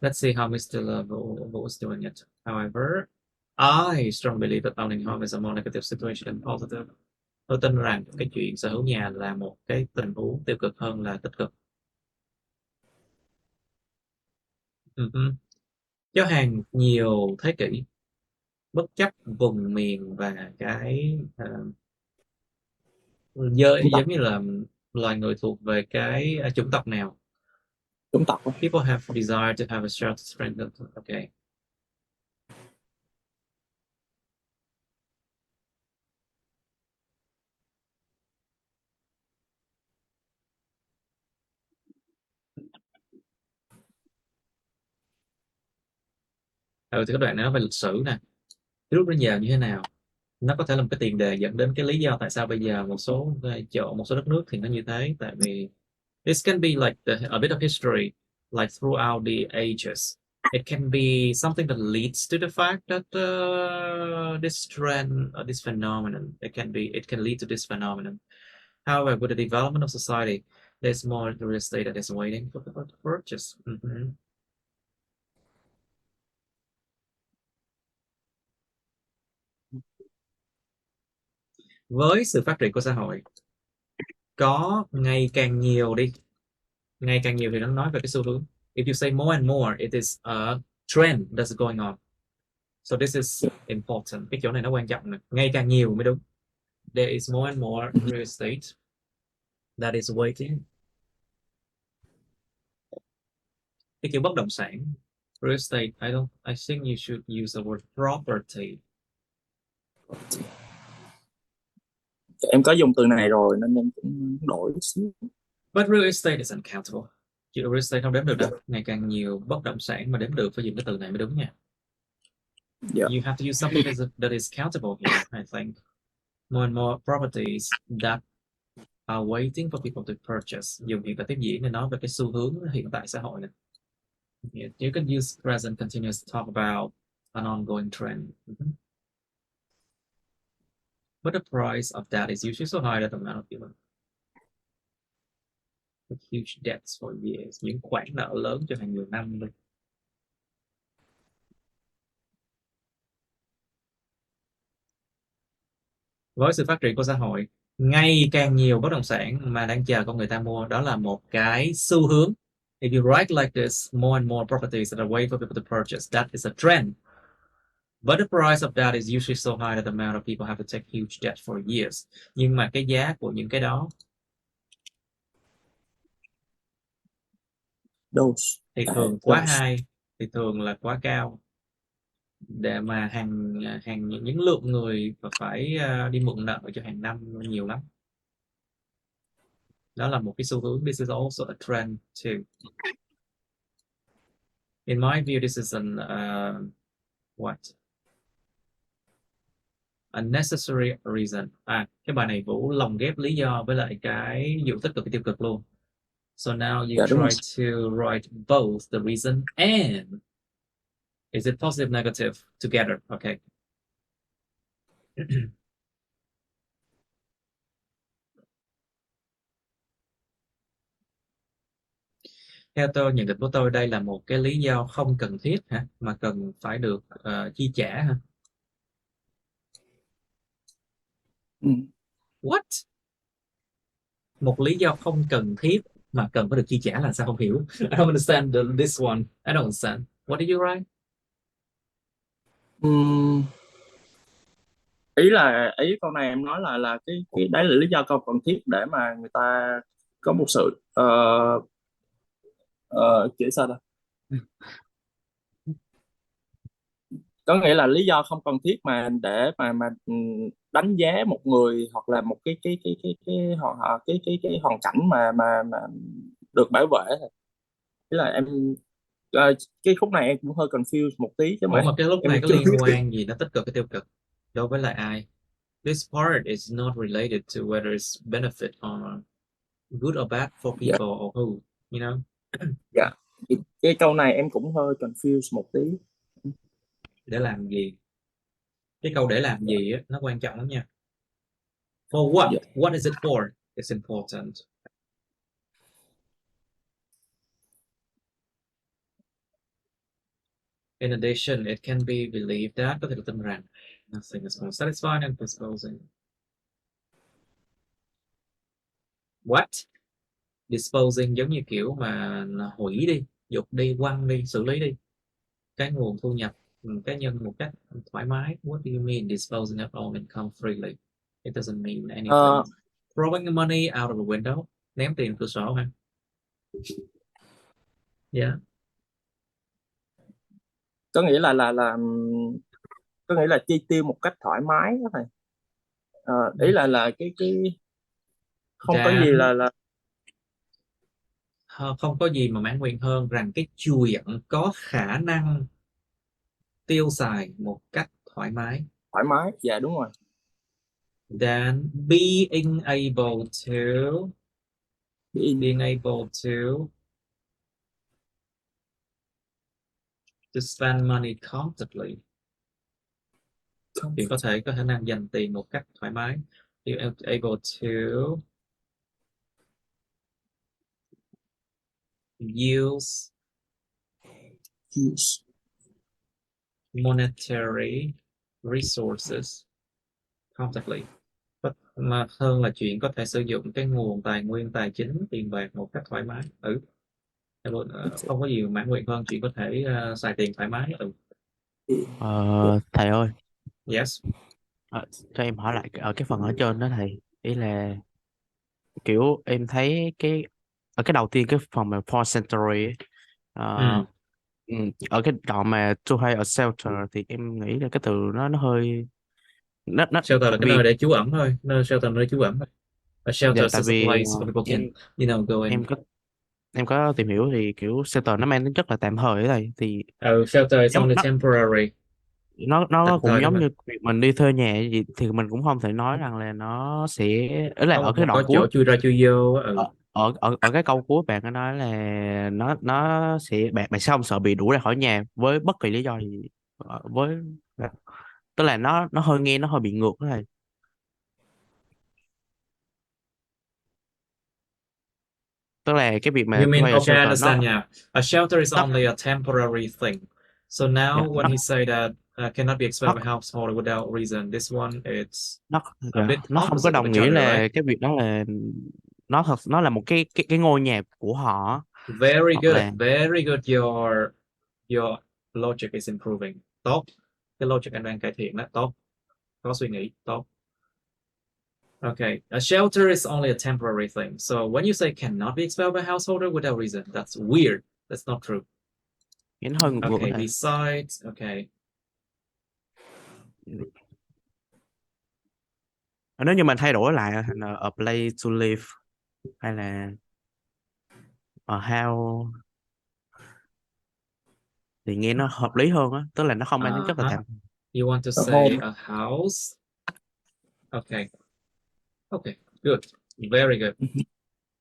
let's see how Mr. Lovell was doing it. However, I strongly believe that owning home is a more negative situation than positive. Tôi tin rằng cái chuyện sở hữu nhà là một cái tình huống tiêu cực hơn là tích cực. Cho hàng nhiều thế kỷ, bất chấp vùng miền và cái giống như là loài người thuộc về cái chủng tộc nào. Chúng tập People have desire to have a shelter strengthened. Okay. Thì các đoạn này nó về lịch sử nè, lúc đến giờ như thế nào, nó có thể là một cái tiền đề dẫn đến cái lý do tại sao bây giờ một số chỗ, một số đất nước thì nó như thế. Tại vì this can be like a bit of history, like throughout the ages. It can be something that leads to the fact that this trend, this phenomenon, it can lead to this phenomenon. However, with the development of society, there's more real estate that is waiting for people to purchase. Với sự phát triển của xã hội, có ngày càng nhiều thì nó nói về cái xu hướng. If you say more and more, it is a trend that's going on. So this is important. Cái chỗ này nó quan trọng nè. Ngày càng nhiều mới đúng. There is more and more real estate that is waiting cái kiểu bất động sản. Real estate, I think you should use the word property. Em có dùng từ này rồi nên em cũng đổi xíu. But real estate is uncountable. Chữ real estate không đếm được đâu. Ngày càng nhiều bất động sản mà đếm được phải dùng cái từ này mới đúng nha. Yeah. You have to use something that is countable here, I think. More and more properties that are waiting for people to purchase. Dùng hiện tại tiếp diễn để nói về cái xu hướng hiện tại xã hội này. Yeah, you can use present continuous to talk about an ongoing trend. But the price of that is usually so high that the amount of people with huge debts for years. Những khoản nợ lớn cho hàng nhiều năm luôn. Với sự phát triển của xã hội, ngày càng nhiều bất động sản mà đang chờ con người ta mua, đó là một cái xu hướng. If you write like this, more and more properties that are waiting for people to purchase, that is a trend. But the price of that is usually so high that the amount of people have to take huge debt for years. Nhưng mà cái giá của những cái đó thì thường quá high, thì thường là quá cao, để mà hàng những lượng người phải đi mượn nợ cho hàng năm nhiều lắm. Đó là một cái xu hướng. This is also a trend too. In my view, this is an a necessary reason. Cái bài này Vũ lồng ghép lý do với lại cái dụ tích cực và tiêu cực luôn. So now you try to write both the reason and is it positive, negative together. Okay. Theo tôi, nhận định của tôi, đây là một cái lý do không cần thiết hả, mà cần phải được chi trả hả? What? Một lý do không cần thiết mà cần phải được chi trả là sao, không hiểu. I don't understand this one. I don't understand. What did you write? Ý câu này em nói là cái đấy là lý do không cần thiết để mà người ta có một sự kiểu sao ta, có nghĩa là lý do không cần thiết mà để mà đánh giá một người hoặc là một cái hoàn cảnh mà được bảo vệ. Ý là em cái khúc này em cũng hơi confused một tí chứ Ủa mà cái lúc này có chưa liên biết. quan gì nó tích cực hay tiêu cực đối với lại ai? This part is not related to whether it's benefit or good or bad for people or who, you know? Dạ. Cái câu này em cũng hơi confused một tí. Để làm gì? Cái câu để làm gì á, nó quan trọng lắm nha. For what? What is it for? It's important. In addition, it can be believed that, có thể được tin rằng, nothing is more satisfying than disposing. What? Disposing giống như kiểu mà hủy đi, dục đi, quăng đi, xử lý đi cái nguồn thu nhập cá nhân một cách thoải mái. What do you mean disposing of all income freely? It doesn't mean anything. Throwing the money out of the window, ném tiền cửa sổ ha. Yeah. Có nghĩa là chi tiêu một cách thoải mái đó thầy. Ý là cái không có gì là không có gì mà mãn nguyện hơn rằng cái chuyện có khả năng tiêu xài một cách thoải mái. Dạ đúng rồi. Then being able to spend money comfortably. Thì có khả năng dành tiền một cách thoải mái. You're able to use monetary resources comfortably. Mà hơn là chuyện có thể sử dụng cái nguồn tài nguyên tài chính tiền bạc một cách thoải mái. Không có gì mãn nguyện hơn chuyện có thể xài tiền thoải mái. Thầy ơi, Yes. cho em hỏi lại ở cái phần ở trên đó thầy, ý là kiểu em thấy ở cái đầu tiên, cái phần mà for century ấy, Ờ, ở cái đoạn mà to hire a shelter thì em nghĩ là cái từ nó hơi nó Shelter là tại cái vì nơi để trú ẩn thôi, nơi shelter là nơi trú ẩn thôi. A dạ, shelter tại is a vì place where people em can, go in. em có em có tìm hiểu thì kiểu shelter nó mang tính chất là tạm thời ở đây, thì Shelter is giống only temporary. nó Tạm cũng thời thôi giống mà. như việc mình đi thuê nhà gì, thì mình cũng không thể nói rằng là nó sẽ ấy là ở Không cái đoạn có cuối. chỗ chui ra chui vô. Ở cái câu cuối bạn có nói là nó sẽ bạn sẽ không sợ bị đuổi ra khỏi nhà với bất kỳ lý do gì. Với tức là nó hơi nghe nó hơi bị ngược đó thầy, tức là cái việc mà You mean, thuê ở okay, I shelter understand, yeah. A shelter is nó only a temporary thing. So now dạ, when he say that cannot be expelled nó by household without reason, this one it's nó a bit nó không có opposite of đồng each nghĩa other, right? là cái việc đó là nó là một cái ngôi nhà của họ, Very hoặc good, là very good. Your logic is improving. Tốt. Cái logic anh đang cải thiện đó. Tốt. Có suy nghĩ. Tốt. Okay. A shelter is only a temporary thing. So when you say cannot be expelled by householder without reason, that's weird. That's not true. nghĩa nó hơi ngược ngược đó Okay. thầy. Besides, okay. Nếu như mình thay đổi lại thành a place to live hay là a house thì nghe nó hợp lý hơn á, tức là nó không mang tính chất là Uh-huh. tạm. You want to A say home. a house? Okay. Okay. Good. Very good.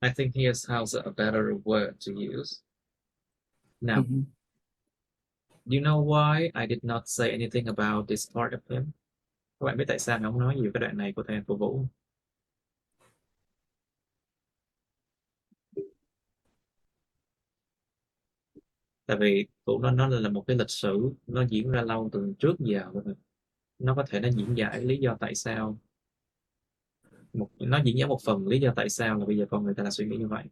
I think here's house a better word to use. Now, you know why I did not say anything about this part of him? Các bạn biết tại sao mình không nói gì về cái đoạn này của thầy của Vũ? Tại vì Vũ nó là một cái lịch sử, nó diễn ra lâu từ trước giờ rồi. Nó có thể nó diễn giải lý do tại sao, nó diễn giải một phần lý do tại sao là bây giờ con người ta là suy nghĩ như vậy.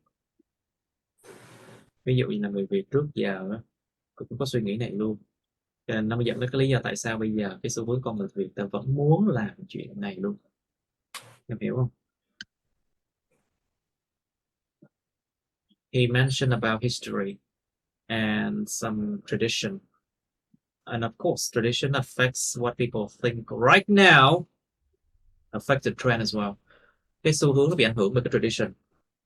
Ví dụ như là người Việt trước giờ đó, cũng có suy nghĩ này luôn. Cho nên nó mới dẫn đến cái lý do tại sao bây giờ cái xu hướng con người Việt ta vẫn muốn làm chuyện này luôn. Em hiểu không? He mentioned about history and some tradition. And of course, tradition affects what people think right now, affects the trend as well. Cái xu hướng nó bị ảnh hưởng bởi cái tradition,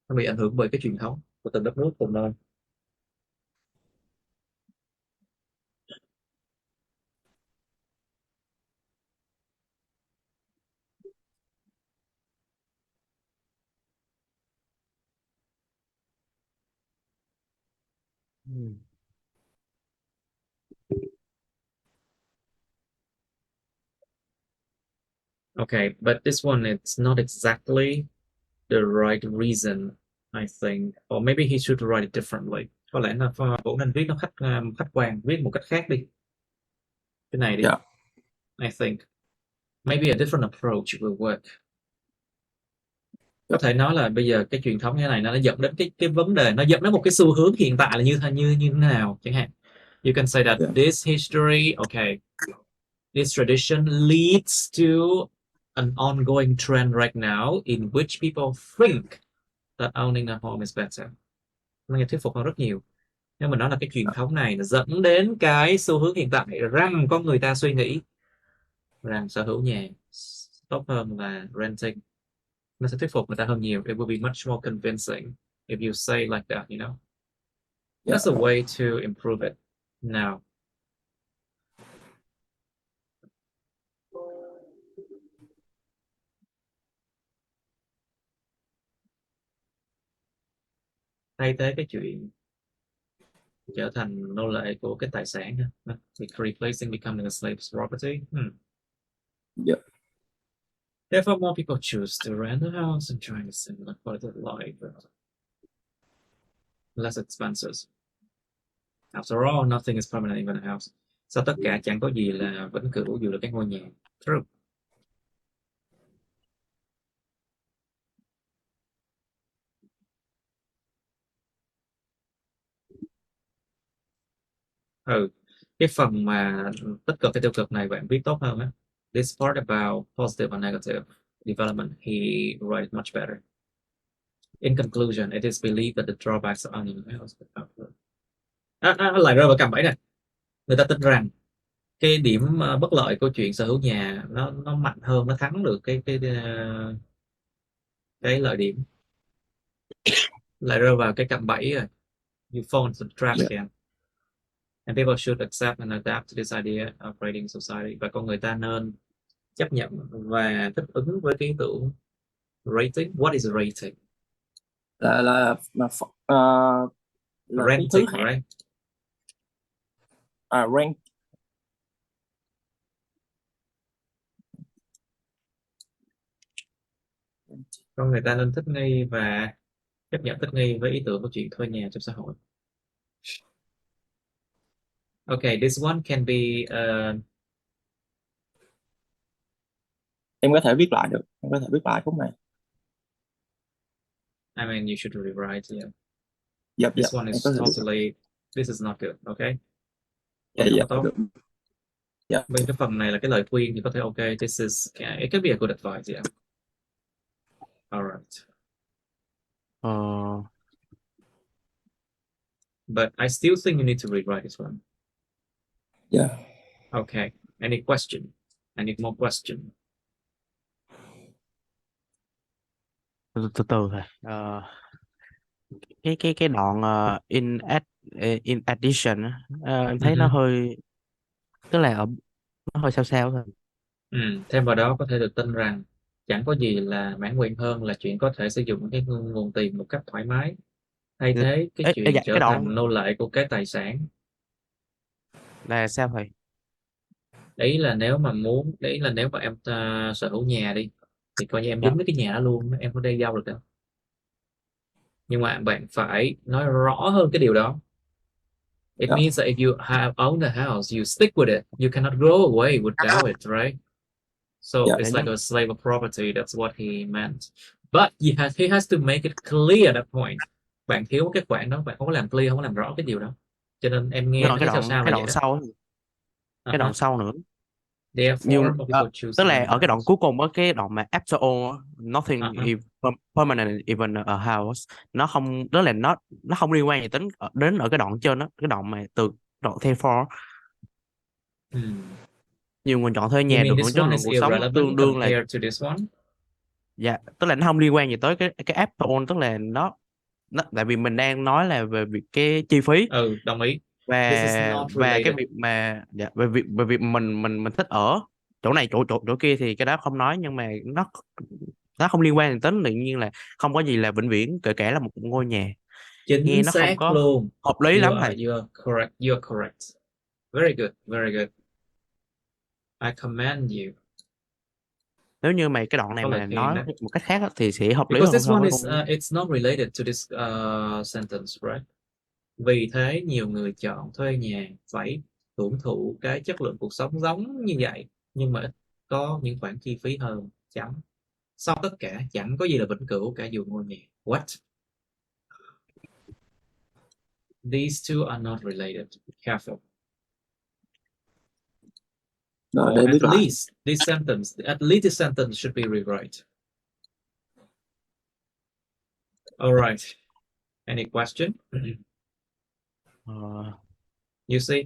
nó bị ảnh hưởng bởi cái truyền thống của từng đất nước, từng nơi. Okay, but this one, it's not exactly the right reason, I think. Or maybe he should write it differently. Có lẽ là Vũ nên viết nó khách quan, viết một cách khác đi. Cái này đi. Yeah. I think maybe a different approach will work. Có thể nói là bây giờ cái truyền thống như thế này nó dẫn đến cái vấn đề, nó dẫn đến một cái xu hướng hiện tại là như thế nào chẳng hạn. You can say that this history, okay, this tradition leads to an ongoing trend right now in which people think that owning a home is better. Nó nghe thuyết phục hơn rất nhiều. Nếu mình nói là cái truyền thống này nó dẫn đến cái xu hướng hiện tại rằng con người ta suy nghĩ rằng sở hữu nhà tốt hơn là renting. Nó sẽ thuyết phục người ta hơn nhiều. It will be much more convincing if you say like that, you know. That's a way to improve it. Now, thay thế cái chuyện trở thành nô lệ của cái tài sản, replacing becoming a slave's property. Yep. Therefore, more people choose to rent a house and try to similar quality of life, less expenses. After all, nothing is permanent in a house. Sau tất cả chẳng có gì là vĩnh cửu dù là cái ngôi nhà. True. Cái phần mà tích cực hay tiêu cực này bạn viết tốt hơn á. This part about positive and negative development, he wrote much better. In conclusion, it is believed that the drawbacks of owning a house. Lại rơi vào cạm bẫy này. Người ta tin rằng cái điểm bất lợi của chuyện sở hữu nhà nó mạnh hơn, nó thắng được cái lợi điểm. Lại rơi vào cái cạm bẫy rồi. You fall into the trap Dạ. again. And people should accept and adapt to this idea of rating society. Và con người ta nên chấp nhận và thích ứng với cái ý tưởng rating. What is rating? là là cái thứ Renting, hạng, right? rank. Con người ta nên thích nghi và chấp nhận thích nghi với ý tưởng của chuyện thuê nhà trong xã hội. Okay, this one can be Em có thể viết lại được, em có thể viết lại khúc này. I mean, you should rewrite. Yeah. Dạ, This dạ, one em is có thể viết lại. totally. This is not good. Okay. Dạ, Không dạ, có tốt. được. Dạ. Bên cái phần này là cái lời khuyên thì có thể okay. This is it can be a good advice. Yeah. All right. Ờ, But I still think you need to rewrite this one. Dạ. Okay. Any question? I need more question. từ từ thôi. Cái đoạn in addition á, em thấy nó hơi, tức là nó hơi sao sao thôi. Thêm vào đó có thể được tin rằng chẳng có gì là mãn nguyện hơn là chuyện có thể sử dụng cái nguồn tiền một cách thoải mái, thay thế cái chuyện Dạ, trở cái đoạn thành nô lệ của cái tài sản. là sao thầy? Đấy là nếu mà em sở hữu nhà đi thì coi như em Dạ. dính với cái nhà đó luôn, em không đi đâu được đâu. Nhưng mà bạn phải nói rõ hơn cái điều đó. It Dạ. means that if you have owned a house, you stick with it. You cannot go away without it, right? So Yeah. it's like a slave of property. That's what he meant. But he has to make it clear that point. Bạn thiếu cái khoản đó, bạn không có làm clear, không có làm rõ cái điều đó. Cho nên em nghe Nhưng nó mà thấy sao sao là cái vậy đoạn đó. sau á, cái đoạn Uh-huh. sau nữa. Therefore, Nhưng more people choose tức to là rent ở cái đoạn house. cuối cùng á, cái đoạn mà after all á, nothing Uh-huh. is permanent even a house, nó không, đó là nó không liên quan gì đến ở cái đoạn trên đó, cái đoạn mà từ đoạn therefore nhiều người chọn thuê You nhà mean được hưởng this chất one lượng is cuộc sống irrelevant tương đương là, compared to this one? dạ, tức là nó không liên quan gì tới cái after all, tức là nó tại vì mình đang nói là về việc cái chi phí Đồng ý. This is và not cái related. việc mà, dạ, về việc mình thích ở chỗ này chỗ kia thì cái đó không nói, nhưng mà nó không liên quan đến tính, tự nhiên là không có gì là vĩnh viễn, kể cả là một ngôi nhà, Chính nghe nó không xác có luôn. hợp lý lắm thầy. You are correct. You are correct. Very good. Very good. I commend you. Nếu như mà cái đoạn này Có lời mà khen nói đấy. một cách khác á, thì sẽ hợp lý Because hơn this so one với is con. it's not related to this sentence, right? Vì thế nhiều người chọn thuê nhà phải hưởng thụ cái chất lượng cuộc sống giống như vậy, nhưng mà ít có những khoản chi phí hơn. Chấm. Sau tất cả chẳng có gì là vĩnh cửu cả dù ngôi nhà. What? These two are not related. Be careful. Rồi, Or để viết lại. at least this sentence should be rewrite. All right. Any question? You see,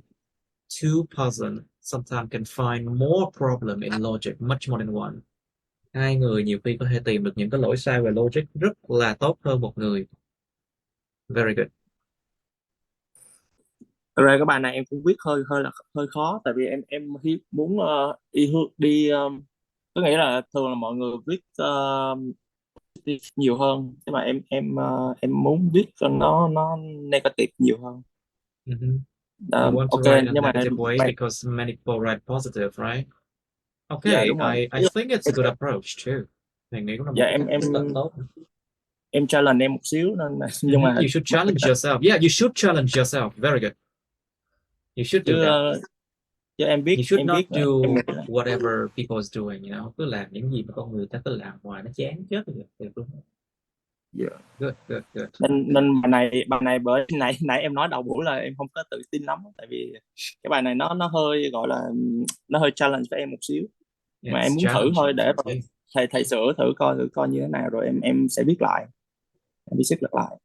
two person sometimes can find more problem in logic, much more than one. Hai người nhiều khi có thể tìm được những cái lỗi sai về logic rất là tốt hơn một người. Very good. Thật ra cái bài này em cũng viết hơi khó, tại vì em muốn đi có nghĩa là thường là mọi người viết nhiều hơn, nhưng mà em muốn viết cho nó negative nhiều hơn. You want to Ok, write in a nhưng mà negative way because many people write positive, right? Okay, dạ đúng rồi. I think it's a good approach too. Mình nghĩ cũng là một Dạ, cái cách tiếp cận tốt. em challenge em một xíu nên nhưng mà You should challenge yourself. Yeah, you should challenge yourself. Very good. You should do that. chứ em You should not viết do em whatever people is doing, cứ làm những gì mà con người ta cứ làm hoài nó chán chết rồi. Được luôn. Yeah. Good. Nên bài này bởi nãy em nói đầu buổi là em không có tự tin lắm, tại vì cái bài này nó hơi gọi là nó hơi challenge với em một xíu. Yeah, mà em muốn thử thôi để okay. thầy sửa thử coi như thế nào, rồi em sẽ viết lại, em viết lại.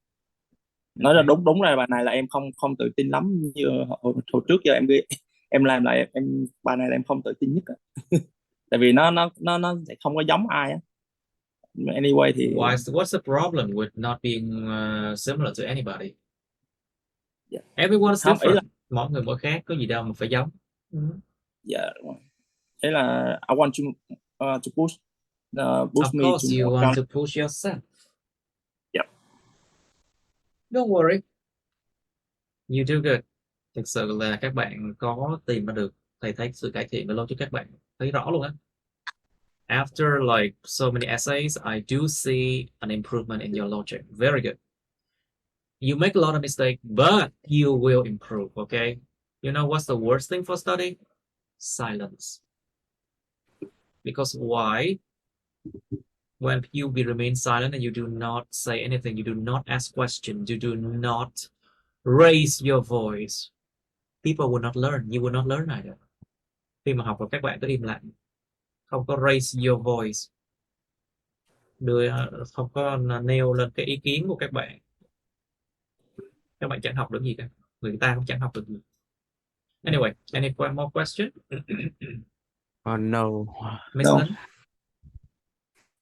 Nói là đúng rồi, bài này là em không không tự tin lắm, như hồi trước giờ em ghi em làm lại em bài này là em không tự tin nhất á. Tại vì nó sẽ không có giống ai á. Anyway thì What's the problem with not being similar to anybody? dạ, Everyone's không, ý là different. Mỗi người mỗi khác, có gì đâu mà phải giống. Ừ. dạ, đúng rồi. Ý là I want to push Of me to course, you more want challenge. to push yourself. Dạ. Don't worry, you do good. Thực sự là các bạn có tìm ra được, thầy thấy sự cải thiện ở lâu cho các bạn thấy rõ luôn á. After like so many essays, I do see an improvement in your logic. Very good. You make a lot of mistakes, but you will improve. Okay. You know what's the worst thing for studying? Silence. Because why? When you remain silent and you do not say anything, you do not ask questions, you do not raise your voice, people will not learn. You will not learn either. Khi mà học và các bạn cứ im lặng, không có raise your voice, không có nêu lên cái ý kiến của các bạn chẳng học được gì cả, người ta cũng chẳng học được gì. Anyway, any more question? No. Miss No. Linh,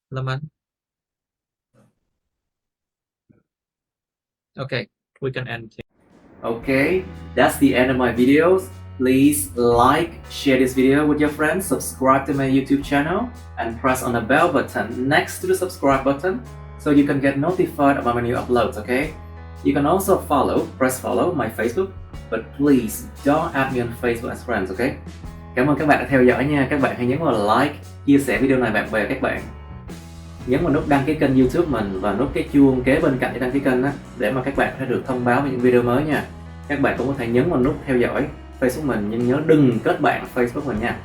Lâm Anh. Okay, we can end here. Okay, that's the end of my videos. Please like, share this video with your friends, subscribe to my YouTube channel, and press on the bell button next to the subscribe button so you can get notified about my new uploads, okay? You can also press follow my Facebook, but please don't add me on Facebook as friends, okay? Cảm ơn các bạn đã theo dõi nha. Các bạn hãy nhấn vào like, chia sẻ video này bạn bè các bạn. Nhấn vào nút đăng ký kênh YouTube mình và nút cái chuông kế bên cạnh để đăng ký kênh á, để mà các bạn sẽ được thông báo về những video mới nha. Các bạn cũng có thể nhấn vào nút theo dõi Facebook mình, nhưng nhớ đừng kết bạn Facebook mình nha.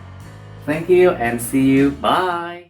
Thank you and see you. Bye.